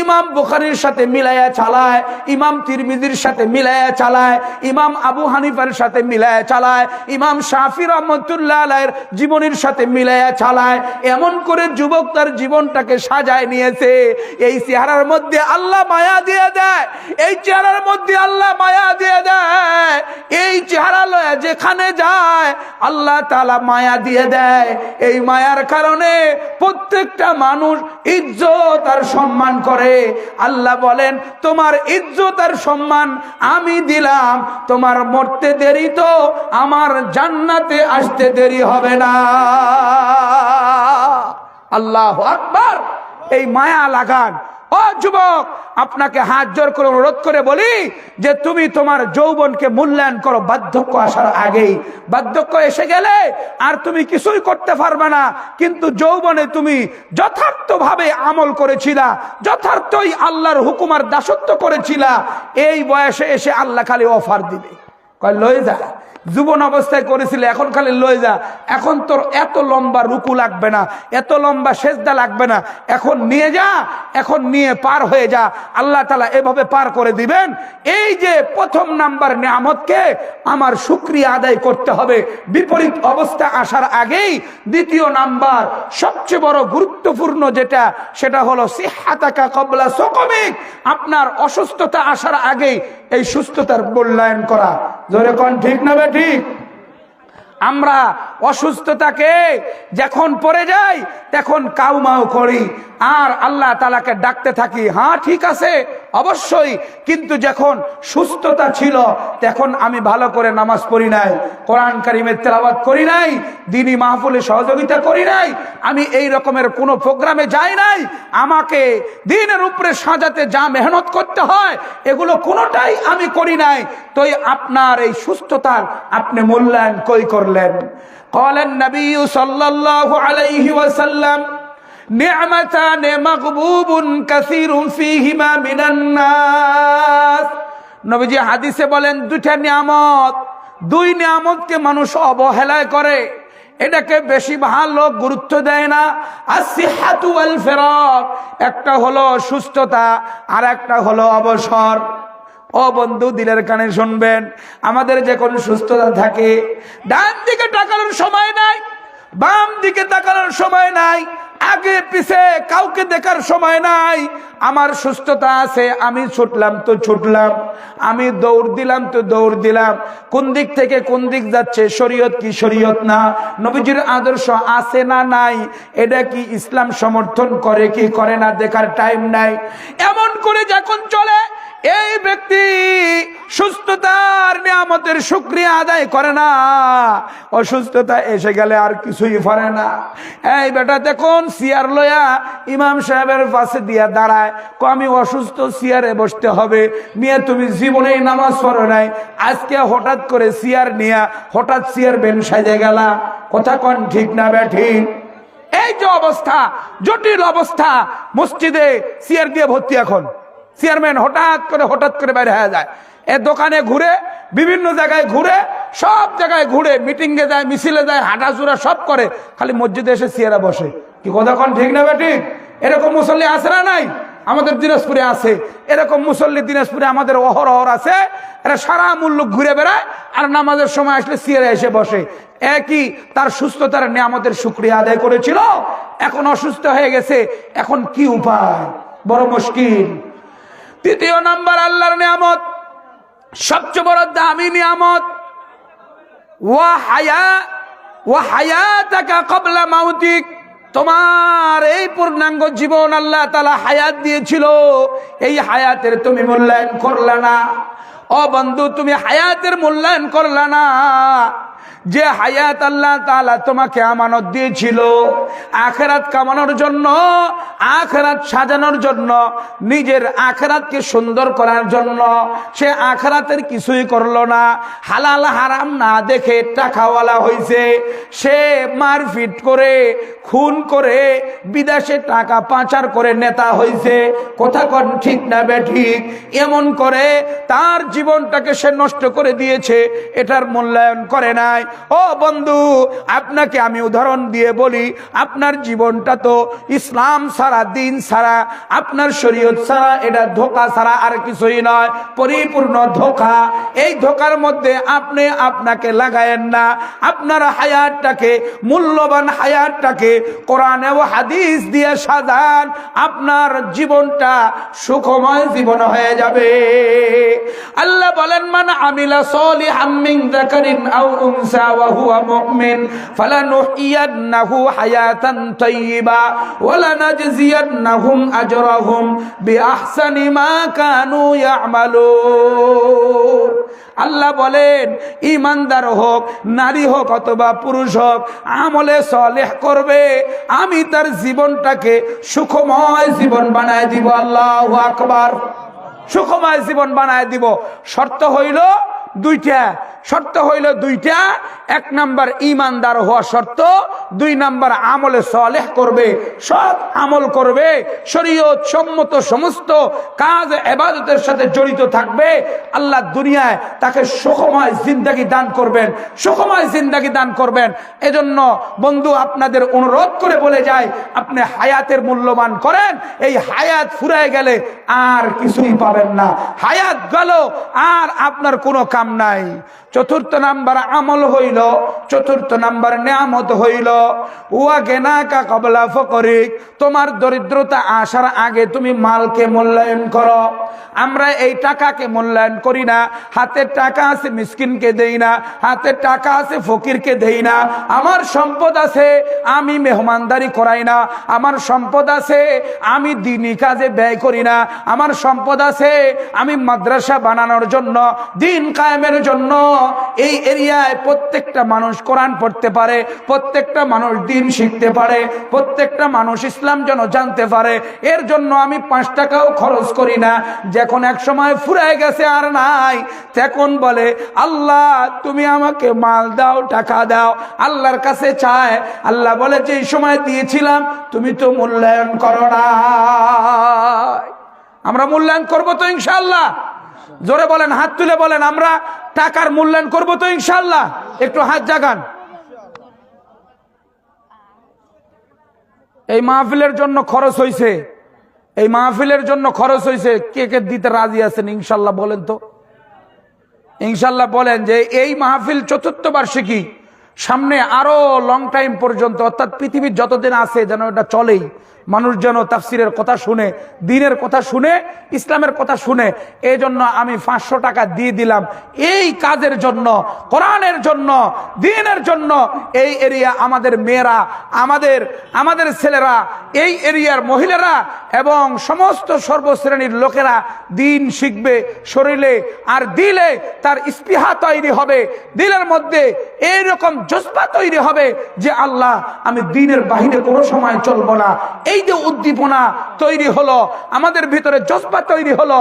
ইমাম বুখারীর সাথে মিলাইয়া চালায়, ইমাম তিরমিজির সাথে মিলাইয়া চালায়, ইমাম আবু হানিফার সাথে মিলাইয়া চালায়, ইমাম শাফি রহমাতুল্লাহ আলাইহির জীবনের সাথে মিলাইয়া চালায়। এমন করে যুবক তার জীবনটাকে সাজায় নিয়েছে। এই চেহারার মধ্যে আল্লাহ মায়া দিয়ে দেয়, এই চেহারার মধ্যে আল্লাহ মায়া দিয়ে দেয়। এই চেহারা লয়ে যেখানে যায় আল্লাহ তাআলা মায়া দিয়ে দেয়। এই মায়ার কারণে প্রত্যেকটা মানুষ ইজ্জত আর সম্মান করে। আল্লাহ বলেন, তোমার ইজ্জত আর সম্মান আমি দিলাম, তোমার মরতে দেরি তো আমার জান্নাতে আসতে দেরি হবে না। আল্লাহু আকবার। এই মায়া লাগান। ও যুবক, আপনাকে হাত জোর করে অনুরোধ করে বলি যে তুমি তোমার যৌবনকে মূল্যায়ন করো বার্ধক্য আসার আগেই। বার্ধক্য এসে গেলে আর তুমি কিছুই করতে পারবে না, কিন্তু যৌবনে তুমি যথার্থভাবে আমল করেছিলা, যথার্থই আল্লাহর হুকুম আর দাসত্ব করেছিলা, এই বয়সে এসে আল্লাহ খালি অফার দিবে, কয় লয়ে যা। যুবন অবস্থায় করেছিল, এখন খালি লয়ে যা, এখন তোর এত লম্বা রুকু লাগবে না, এত লম্বা সেজদা লাগবে না, এখন নিয়ে যা, এখন নিয়ে পার হয়ে যা। আল্লাহ তাআলা এভাবে পার করে দিবেন। এই যে প্রথম নাম্বার নিয়ামতকে আমার শুকরিয়া আদায় করতে হবে বিপরীত অবস্থা আসার আগেই। দ্বিতীয় নাম্বার সবচেয়ে বড় গুরুত্বপূর্ণ যেটা, সেটা হলো সিহাতাকা ক্বাবলা সুকমিক। আপনার অসুস্থতা আসার আগেই এই সুস্থতার মূল্যায়ন করা। জোরে কোন ঠিক না বেঠিক? আমরা অসুস্থতাকে যখন পড়ে যাই তখন কাউমাও করি আর আল্লাহ তাআলাকে ডাকতে থাকি, হ্যাঁ ঠিক আছে অবশ্যই, কিন্তু যখন সুস্থতা ছিল তখন আমি ভালো করে নামাজ পড়ি নাই, কোরআন কারীমের তেলাওয়াত করি নাই, দ্বীনি মাহফিলে সহযোগিতা করি নাই, আমি এই রকমের কোনো প্রোগ্রামে যাই নাই, আমাকে দ্বীনের উপরে সাজাতে যা মেহনত করতে হয় এগুলো কোনোটাই আমি করি নাই। তো আপনার এই সুস্থতার আপনি মূল্যায়ন কই করলেন? ক্বালান নবী সাল্লাল্লাহু আলাইহি ওয়াসাল্লাম, নি'মাতান মাগবুবুন কাসীরুন ফীহিমা মিনান নাস। নবীজি হাদিসে বলেন, দুইটা নিয়ামত, দুই নিয়ামতকে মানুষ অবহেলায় করে, এটাকে বেশি ভালো গুরুত্ব দেয় না। আসিহাতু ওয়াল ফিরাগ, একটা হলো সুস্থতা আর একটা হলো অবসর। ও বন্ধু, দিলের কানে শুনবেন, আমাদের যখন সুস্থতা থাকে ডান দিকে তাকানোর সময় নাই, বাম দিকে তাকানোর সময় নাই, আগে পিছে কাউকে দেখার সময় নাই। আমার সুস্থতা আছে, আমি ছুটলাম তো ছুটলাম, আমি দৌড় দিলাম তো দৌড় দিলাম, কোন দিক থেকে কোন দিক যাচ্ছে, শরীয়ত কি শরীয়ত না, নবীজির আদর্শ আছে না নাই, এটা কি ইসলাম সমর্থন করে কি করে না, দেখার টাইম নাই। এমন করে যখন চলে এই ব্যক্তি সুস্থতার নিয়ামতের শুকরিয়া আদায় করে না, অসুস্থতা এসে গেলে আর কিছুই পারে না। এই বেটা দেখুন চেয়ার লয়া ইমাম সাহেবের পাশে দিয়া দাঁড়ায়, আমি অসুস্থ, চেয়ারে বসতে হবে। মিয়া তুমি জীবনেই নামাজ পড়ো নাই, আজকে হঠাৎ করে চেয়ার নিয়া হঠাৎ চেয়ার বেন সাজে গেলা, কথা কোন ঠিক না ব্যাঠিক? এই যে অবস্থা, জটিল অবস্থা, মসজিদে চেয়ার দিয়ে ভর্তি। এখন চেয়ারম্যান হঠাৎ করে বাইরে হয়ে যায়, এ দোকানে ঘুরে, বিভিন্ন জায়গায় ঘুরে, সব জায়গায় ঘুরে, মিটিংয়ে যায়, মিছিলে যায়, হাঁটাচুরা সব করে, খালি মসজিদে এসে চেয়ারে বসে। কি কথা কোন ঠিক না বেঠিক? এরকম মুসল্লি আছে না নাই? আমাদের দিনাজপুরে আছে, এরকম মুসল্লি দিনাজপুরে আমাদের অহরহর আছে। এরা সারা মুল্লুক ঘুরে বেড়ায় আর নামাজের সময় আসলে সিয়ারে এসে বসে। একই তার সুস্থতার নিয়ামতের শুকরিয়া আদায় করেছিল, এখন অসুস্থ হয়ে গেছে, এখন কি উপায়? বড় মুশকিল। তৃতীয় নাম্বার আল্লাহর নিয়ামত, সবচেয়ে বড় দামি নিয়ামত, ওয়া হায়াতাকা ক্বাবলা মাউতিক। তোমার এই পূর্ণাঙ্গ জীবন আল্লাহ তাআলা হায়াত দিয়েছিল, এই হায়াতের তুমি মূল্যায়ন করলা না। ও বন্ধু, তুমি হায়াতের মূল্যায়ন করলা না। যে হায়াত আল্লাহ তাআলা তোমাকে আমানত দিয়েছিল আখিরাত কামানোর জন্য, আখিরাত সাজানোর জন্য, নিজের আখিরাতকে সুন্দর করার জন্য, সে আখিরাতের কিছুই করলো না। হালাল হারাম না দেখে টাকাওয়ালা হইছে, সে মারপিট করে, খুন করে, বিদেশে টাকা পাচার করে নেতা হইছে। কথা কোন ঠিক না বেঠিক? এমন করে তার জীবনটাকে সে নষ্ট করে দিয়েছে, এটার মূল্যায়ন করে নাই। ও বন্ধু, আপনাকে আমি উদাহরণ দিয়ে বলি, আপনার জীবনটা তো ইসলাম ছাড়া, দিন ছাড়া, আপনার শরীয়ত ছাড়া, এটা ধোঁকা ছাড়া আর কিছুই নয়, পরিপূর্ণ ধোঁকা। এই ধোঁকার মধ্যে আপনি আপনাকে লাগায়েন না। আপনার হায়াতটাকে, মূল্যবান হায়াতটাকে কোরআন ও হাদিস দিয়ে সাজান, আপনার জীবনটা সুখময় জীবন হয়ে যাবে। আল্লাহ বলেন, মান আমিলা সলিহাম মিন যাকারিন আও উনসা ওয়া হুয়া মুমিন ফালানুহইয়ান্নাহু হায়াতান তাইয়্যিবা ওয়া লানাজজিয়ান্নাহুম আজরাহুম বিআহসানি মা কানু ইয়ামালুন। আল্লাহ বলেন, ঈমানদার হোক, নারী হোক অথবা পুরুষ হোক, আমলে সলেহ করবে, আমি তার জীবনটাকে সুখময় জীবন বানায় দিব। আল্লাহু আকবার। সুখময় জীবন বানায় দিব। শর্ত হইল দুইটা, শর্ত হইল দুইটা। এক নাম্বার ঈমানদার হওয়া শর্ত, দুই নাম্বার আমলে সালেহ করবে, সৎ আমল করবে, শরীয়ত সম্মত সমস্ত কাজ ইবাদতের সাথে জড়িত থাকবে। আল্লাহ দুনিয়ায় তাকে সুখময় জিন্দেগি দান করবেন, সুখময় জিন্দেগি দান করবেন। এজন্য বন্ধু, আপনাদের অনুরোধ করে বলে যায়, আপনি হায়াতের মূল্যবান করেন। এই হায়াত ফুরায় গেলে আর কিছুই পাবেন না। হায়াত গেল আর আপনার কোনো কাম নাই। চতুর্থ নাম্বার আমল হইল, চতুর্থ নাম্বার নিয়ামত হইল ওয়া গিনাকা ক্বাবলা ফকরিক। তোমার দরিদ্রতা আসার আগে তুমি মালকে মূল্যায়ন করো। আমরা এই টাকাকে মূল্যায়ন করি না। হাতের টাকা আছে, মিসকিনকে দেই না। হাতের টাকা আছে, ফকিরকে দেই না। আমার সম্পদ আছে, আমি মেহমানদারি করাই না। আমার সম্পদ আছে, আমি দ্বীনি কাজে ব্যয় করি না। আমার সম্পদ আছে, আমি মাদ্রাসা বানানোর জন্য, দিন কায়েমের জন্য। এই এরিয়ায় প্রত্যেকটা মানুষ কোরআন পড়তে পারে, প্রত্যেকটা মানুষ দিন শিখতে পারে, প্রত্যেকটা মানুষ ইসলাম যেন জানতে পারে, এর জন্য আমি 5 টাকাও খরচ করি না। যখন এক সময় ফুরায় গেছে আর নাই, তখন বলে, আল্লাহ তুমি আমাকে মাল দাও, টাকা দাও। আল্লাহর কাছে চায়, আল্লাহ বলে, যে সময় দিয়েছিলাম তুমি তো মূল্যায়ন করো না। আমরা মূল্যায়ন করবো তো ইনশাআল্লাহ? জোরে বলেন, হাত তুলে বলেন, আমরা টাকার মূল্যায়ন করবো তো ইনশাআল্লাহ? একটু হাত জাগান। এই মাহফিলের জন্য খরচ হয়েছে, এই মাহফিলের জন্য খরচ হয়েছে, কে কে দিতে রাজি আছেন ইনশাআল্লাহ বলেন তো? ইনশাআল্লাহ বলেন যে এই মাহফিল ৪র্থ বার্ষিকী, সামনে আরো লং টাইম পর্যন্ত, অর্থাৎ পৃথিবীর যতদিন আছে যেন এটা চলেই। মানুষ যেন তাফসিরের কথা শুনে, দ্বীনের কথা শুনে, ইসলামের কথা শুনে। এই জন্য আমি 500 টাকা দিয়ে দিলাম এই কাজের জন্য, কোরআনের জন্য, দ্বীনের জন্য। এই এরিয়া আমাদের মেয়েরা, আমাদের ছেলেরা, এই এরিয়ার মহিলারা এবং সমস্ত সর্বশ্রেণীর লোকেরা দ্বীন শিখবে শরীরে, আর দিলে তার স্পৃহা তৈরি হবে, দিলের মধ্যে এইরকম জজবা তৈরি হবে যে আল্লাহ, আমি দ্বীনের বাহিরে কোনো সময় চলবো না। এই যে উদ্দীপনা তৈরি হলো, আমাদের ভিতরে জজবা তৈরি হলো।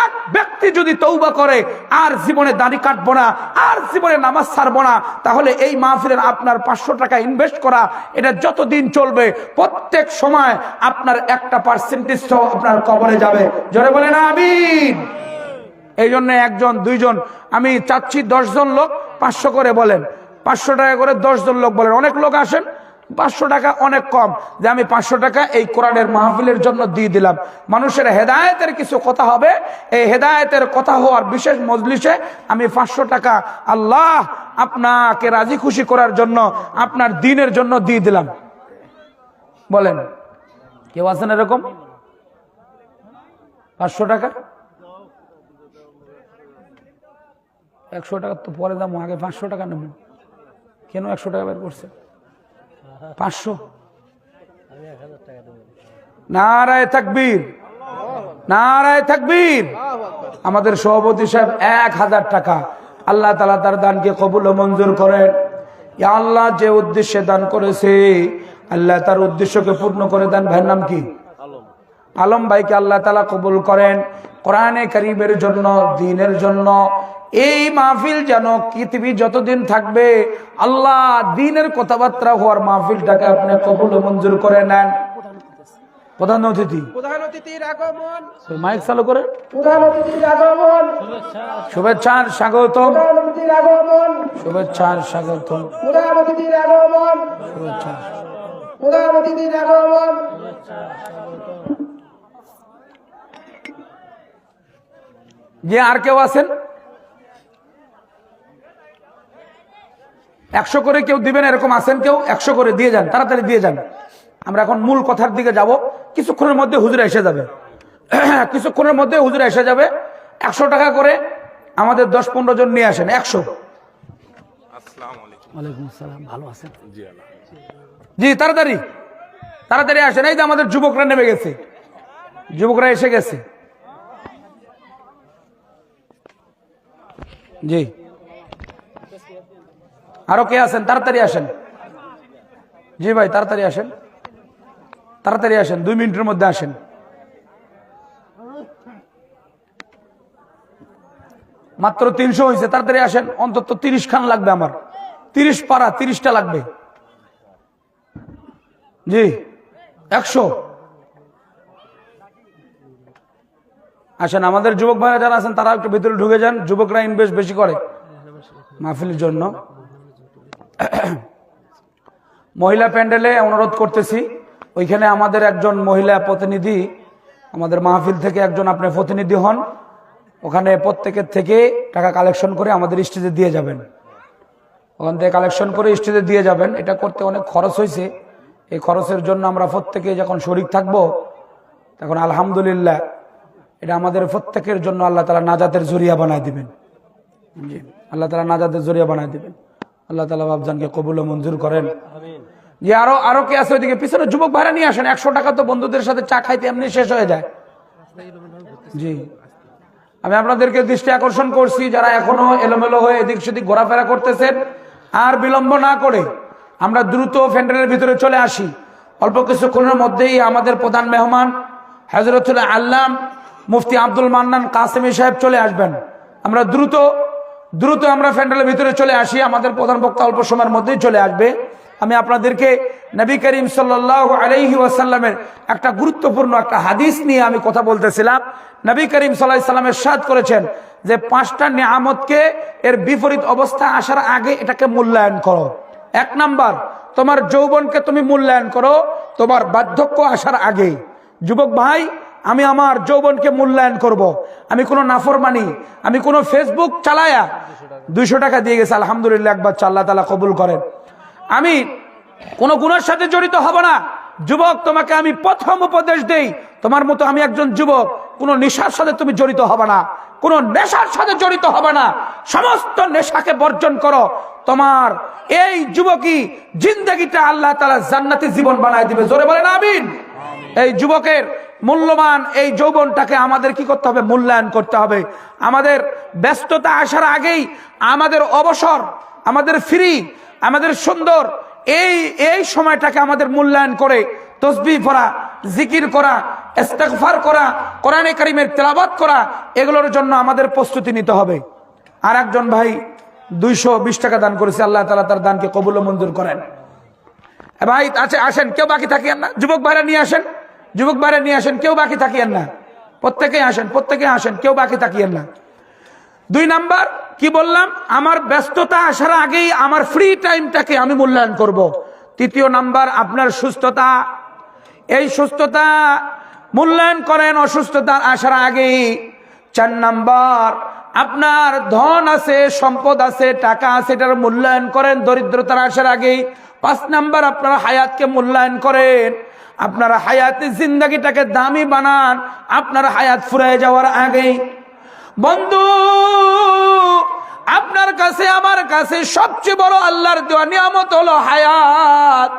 এক ব্যক্তি যদি তওবা করে, আর জীবনে দাড়ি কাটবো না, আর জীবনে নামাজ ছাড়বো না, তাহলে এই মাহফিলের আপনার 500 টাকা ইনভেস্ট করা, এটা যতদিন চলবে, প্রত্যেক সময় আপনার 1% আপনার কবরে যাবে। জোরে বলেন আমিন। এই জন্য 1 জন 2 জন, আমি চাচ্ছি 10 জন লোক 500 করে বলেন, 500 টাকা করে 10 জন লোক বলেন। অনেক লোক আসেন, 500 টাকা অনেক কম, যে আমি 500 টাকা এই কোরআনের মাহফিলের জন্য দিয়ে দিলাম। মানুষের হেদায়েতের কিছু কথা হবে, এই হেদায়েতের কথা হওয়ার বিশেষ মজলিসে আমি 500 টাকা আল্লাহ আপনাকে রাজি খুশি করার জন্য, আপনার দ্বীনের জন্য দিয়ে দিলাম। বলেন কেউ আছেন এরকম? 500 টাকা, 100 টাকা তো পরে দাম, আগে 500 টাকা নেব। কেন 100 টাকা বের করছে? 500। নারায়ে তাকবীর, নারায়ে তাকবীর। আমাদের সভাপতি সাহেব 1000 টাকা, আল্লাহ তাআলা তার দানকে কবুল ও মঞ্জুর করেন। ইয়া আল্লাহ, যে উদ্দেশ্যে দান করেছে আল্লাহ তার উদ্দেশ্যকে পূর্ণ করে দেন। ভাইয়ের নাম কি? আলম ভাইকে আল্লাহ তাআলা কবুল করেন কোরআনে কারীমের জন্য, দ্বীনের জন্য। এই মাহফিল যেন পৃথিবী যতদিন থাকবে আল্লাহ দ্বীনের কথাবার্তা হওয়ার মাহফিলটাকে আপনি কবুল ও মঞ্জুর করে নেন। প্রধান অতিথির আগমন, মাইক চালু করে। প্রধান অতিথির আগমন, শুভেচ্ছার স্বাগতম, শুভেচ্ছার স্বাগতম, প্রধান অতিথির আগমন, শুভেচ্ছা, প্রধান অতিথির আগমন। যে আর কেউ আছেন? 100 করে কেউ দিবেন এরকম আছেন কেউ? 100 করে দিয়ে যান, তাড়াতাড়ি দিয়ে যান। আমরা এখন মূল কথার দিকে যাব। কিছুক্ষণের মধ্যে হুজুর এসে যাবে, কিছুক্ষণের মধ্যে হুজুর এসে যাবে। 100 টাকা করে আমাদের 10-15 জন নিয়ে আসেন। 100। আসসালামু আলাইকুম। ওয়ালাইকুম আসসালাম। ভালো আছেন? জি আলহামদুলিল্লাহ। জি তাড়াতাড়ি তাড়াতাড়ি আসেন। এই যে আমাদের যুবকরা নেমে গেছে, যুবকরা এসে গেছে। জি আরো কে আছেন? তাড়াতাড়ি আসেন। জি ভাই তাড়াতাড়ি আসেন, তাড়াতাড়ি আসেন, 2 মিনিটের মধ্যে আসেন। মাত্র 300 হয়েছে, তাড়াতাড়ি আসেন। অন্তত 30 খান লাগবে আমার, 30 পারা, 30টা লাগবে। জি 100 আসেন। আমাদের যুবক ভাইরা যারা আছেন তারা একটু ভিতরে ঢুকে যান। যুবকরা ইনভেস্ট বেশি করে মাহফিলের জন্য। মহিলা প্যান্ডেলে অনুরোধ করতেছি, ওইখানে আমাদের একজন মহিলা প্রতিনিধি, আমাদের মাহফিল থেকে একজন আপনি প্রতিনিধি হন, ওখানে প্রত্যেকের থেকে টাকা কালেকশন করে আমাদের স্টেজে দিয়ে যাবেন। ওখান থেকে কালেকশন করে স্টেজে দিয়ে যাবেন। এটা করতে অনেক খরচ হয়েছে, এই খরচের জন্য আমরা প্রত্যেকে যখন শরীক থাকবো তখন আলহামদুলিল্লাহ এটা আমাদের প্রত্যেকের জন্য আল্লাহ তাআলা নাজাতের জরিয়া বানায় দিবেন। জি আল্লাহ তাআলা নাজাতের জরিয়া বানায় দিবেন। আল্লাহ তাআলা বাবজানকে কবুল ও মঞ্জুর করেন। যে আরো কে আছে ওইদিকে পিছনে যুবক ভাইরা নিয়ে আসেন। 100 টাকা তো বন্ধুদের সাথে চা খাইতে এমনি শেষ হয়ে যায়। জি আমি আপনাদেরকে দৃষ্টি আকর্ষণ করছি, যারা এখনো এলোমেলো হয়ে এদিক সেদিক ঘোরাফেরা করতেছেন, আর বিলম্ব না করে আমরা দ্রুত প্যান্ডেলের ভিতরে চলে আসি। অল্প কিছুক্ষণের মধ্যেই আমাদের প্রধান মেহমান হযরতুল আল্লাম মুফতি আব্দুল মান্নান কাসেমি সাহেব চলে আসবেন। আমরা দ্রুত আমরা প্যান্ডেলের ভিতরে চলে আসি। আমাদের প্রধান বক্তা অল্প সময়ের মধ্যেই চলে আসবে। আমি আপনাদেরকে নবী করিম সাল্লাল্লাহু আলাইহি ওয়াসাল্লামের একটা গুরুত্বপূর্ণ একটা হাদিস নিয়ে আমি কথা বলতেছিলাম। নবী করিম সাল্লাল্লাহু আলাইহি ওয়াসাল্লাম ইরশাদ করেছেন যে 5টা নিয়ামতকে এর বিপরীত অবস্থা আসার আগে এটাকে মূল্যায়ন করো। 1 নাম্বার, তোমার যৌবনকে তুমি মূল্যায়ন করো তোমার বার্ধক্য আসার আগে। যুবক ভাই, আমি আমার যৌবনকে মূল্যায়ন করব। আমি কোনো নাফরমানি, আমি কোনো ফেসবুক চালায়া 200 টাকা দিয়ে গেছে আলহামদুলিল্লাহ, একবার আল্লাহ তাআলা কবুল করেন। আমি কোন গুনার সাথে জড়িত হব না। যুবক, তোমাকে আমি প্রথম উপদেশ দেই, তোমার মতো আমি একজন যুবক, কোন নেশার সাথে তুমি জড়িত হবে না, কোন নেশার সাথে জড়িত হবে না। সমস্ত নেশাকে বর্জন করো। তোমার এই যুবকই জিন্দেগিটা আল্লাহ তাআলা জান্নাতি জীবন বানায় দিবে। জোরে বলেন আমিন। এই যুবকের মূল্যবান এই যৌবনটাকে আমাদের কি করতে হবে? মূল্যায়ন করতে হবে। আমাদের ব্যস্ততা আসার আগেই আমাদের অবসর, আমাদের ফ্রি, আমাদের সুন্দর এই সময়টাকে আমাদের মূল্যায়ন করে তসবিহ পড়া, জিকির করা, ইস্তিগফার করা, কোরআনে কারীমের তেলাওয়াত করা, এগুলোর জন্য আমাদের প্রস্তুতি নিতে হবে। আর একজন ভাই 220 টাকা দান করেছে, আল্লাহ তাআলা তার দানকে কবুল ও মঞ্জুর করেন। ভাই আসেন, কেউ বাকি থাকিয়েন না। যুবক ভাইরা নিয়ে আসেন, যুবক ভাইরা নিয়ে আসেন, কেউ বাকি থাকিয়েন না। প্রত্যেকেই আসেন, কেউ বাকি থাকিয়েন না। 2 নাম্বার কি বললাম? আমার ব্যস্ততা আসার আগেই আমার ফ্রি টাইমটাকে আমি মূল্যায়ন করব। তৃতীয় নাম্বার আপনার সুস্থতা। এই সুস্থতা মূল্যায়ন করেন অসুস্থতার আসার আগেই। 4 নাম্বার আপনার ধন আছে, সম্পদ আছে, টাকা আছে, এটার মূল্যায়ন করেন দরিদ্রতার আসার আগেই। 5 নাম্বার আপনার হায়াতকে মূল্যায়ন করেন। আপনার হায়াতের জিন্দেগিটাকে দামি বানান আপনার হায়াত ফুরিয়ে যাওয়ার আগেই। বন্ধু, আপনার কাছে আমার কাছে সবচেয়ে বড় আল্লাহর দেওয়া নিয়ামত হলো হায়াত।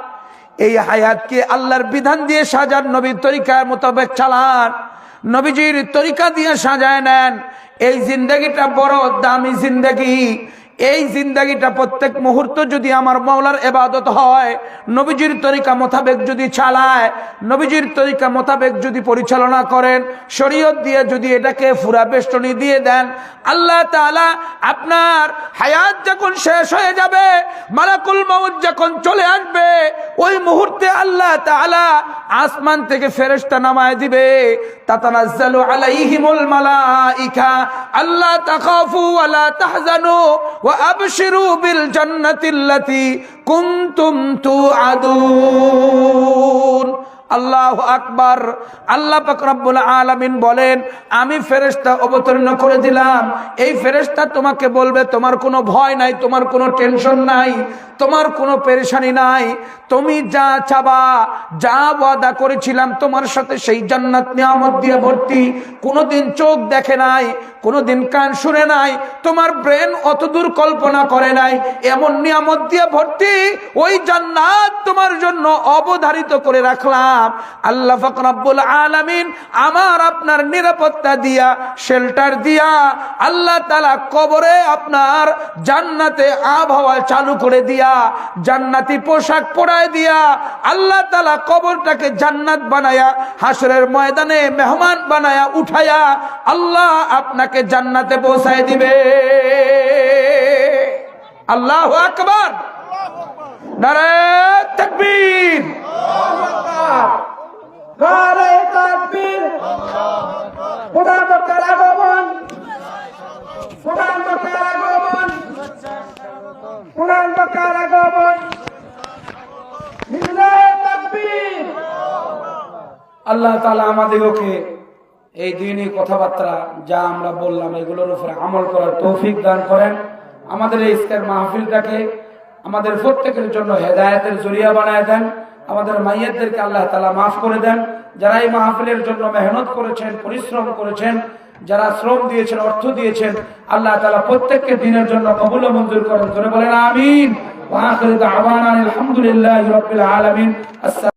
এই হায়াতকে আল্লাহর বিধান দিয়ে সাজান, নবীর তরিকার মোতাবেক চালান, নবীজির তরিকা দিয়ে সাজায় নেন। এই জিন্দেগিটা বড় দামি জিন্দেগি। এই জিন্দেগিটা প্রত্যেক মুহূর্ত যদি আমার মাওলার ইবাদত হয়, নবীজির তরিকা মোতাবেক যদি চালায়, নবীজির তরিকা মোতাবেক যদি পরিচালনা করেন, শরীয়ত দিয়ে যদি এটাকে পুরা বেষ্টনী দিয়ে দেন, আল্লাহ তাআলা আপনার হায়াত যখন শেষ হয়ে যাবে, মালাকুল মউত যখন চলে আসবে, ওই মুহূর্তে আল্লাহ তাআলা আসমান থেকে ফেরেশতা নামায় দিবে। তাতানাজ্জালু আলাইহিমুল মালাইকা আল্লা তাখাফু ওয়া লা তাহজানু ওয়া আবশিরু বিল জান্নাতিল্লাতী কুনতুম তুআদুন। আল্লাহু আকবার। আল্লাহ পাক রব্বুল আলামিন বলেন, আমি ফেরেশতা অবতীর্ণ করে দিলাম। এই ফেরেশতা তোমাকে বলবে তোমার কোনো ভয় নাই, তোমার কোনো টেনশন নাই, তোমার কোনো পেরেশানি নাই। তুমি যা চাবা, যা ওয়াদা করেছিলাম তোমার সাথে, সেই জান্নাত নিয়ামত দিয়ে ভর্তি। কোনোদিন চোখ দেখে নাই, কোনোদিন কান শুনে নাই, তোমার ব্রেন অতদূর কল্পনা করে নাই, এমন নিয়ামত দিয়ে ভর্তি ওই জান্নাত তোমার জন্য অবধারিত করে রাখলাম। আল্লাহ পাক রব্বুল আলামিন আমার আপনার নিরাপত্তা দিয়া, শেল্টার দিয়া, আল্লাহ তাআলা কবরে আপনার জান্নাতে আবহাওয়া চালু করে দিয়া, জান্নাতি পোশাক পরায় দিয়া, আল্লাহ তাআলা কবরটাকে জান্নাত বানায়া, হাসরের ময়দানে মেহমান বানায়া উঠায়া আল্লাহ আপনাকে জান্নাতে পৌঁছায় দিবে। আল্লাহু আকবার। নারে তাকবীর, নারে তাকবীর। খোদা বক্তার আগমন, খোদা বক্তার আগমন, খোদা বক্তার আগমন। নারে তাকবীর। আল্লাহ তাআলা আমাদেরকে এই দিনই কথাবার্তা যা আমরা বললাম এগুলোর উপরে আমল করার তৌফিক দান করেন। আমাদের এই ইফতার মাহফিলটাকে আমাদের প্রত্যেকের জন্য হেদায়েতের জরিয়া বানায় দেন। আমাদের মাইয়াতদেরকে আল্লাহ তাআলা মাফ করে দেন। যারা এই মাহফিলের জন্য মেহনত করেছেন, পরিশ্রম করেছেন, যারা শ্রম দিয়েছেন, অর্থ দিয়েছেন, আল্লাহ তাআলা প্রত্যেককে দিনের জন্য কবুল ও মঞ্জুর করেন। বলেন আমিন। ওয়া আখিরু দাওয়ানা আলহামদুলিল্লাহি রাব্বিল আলামিন।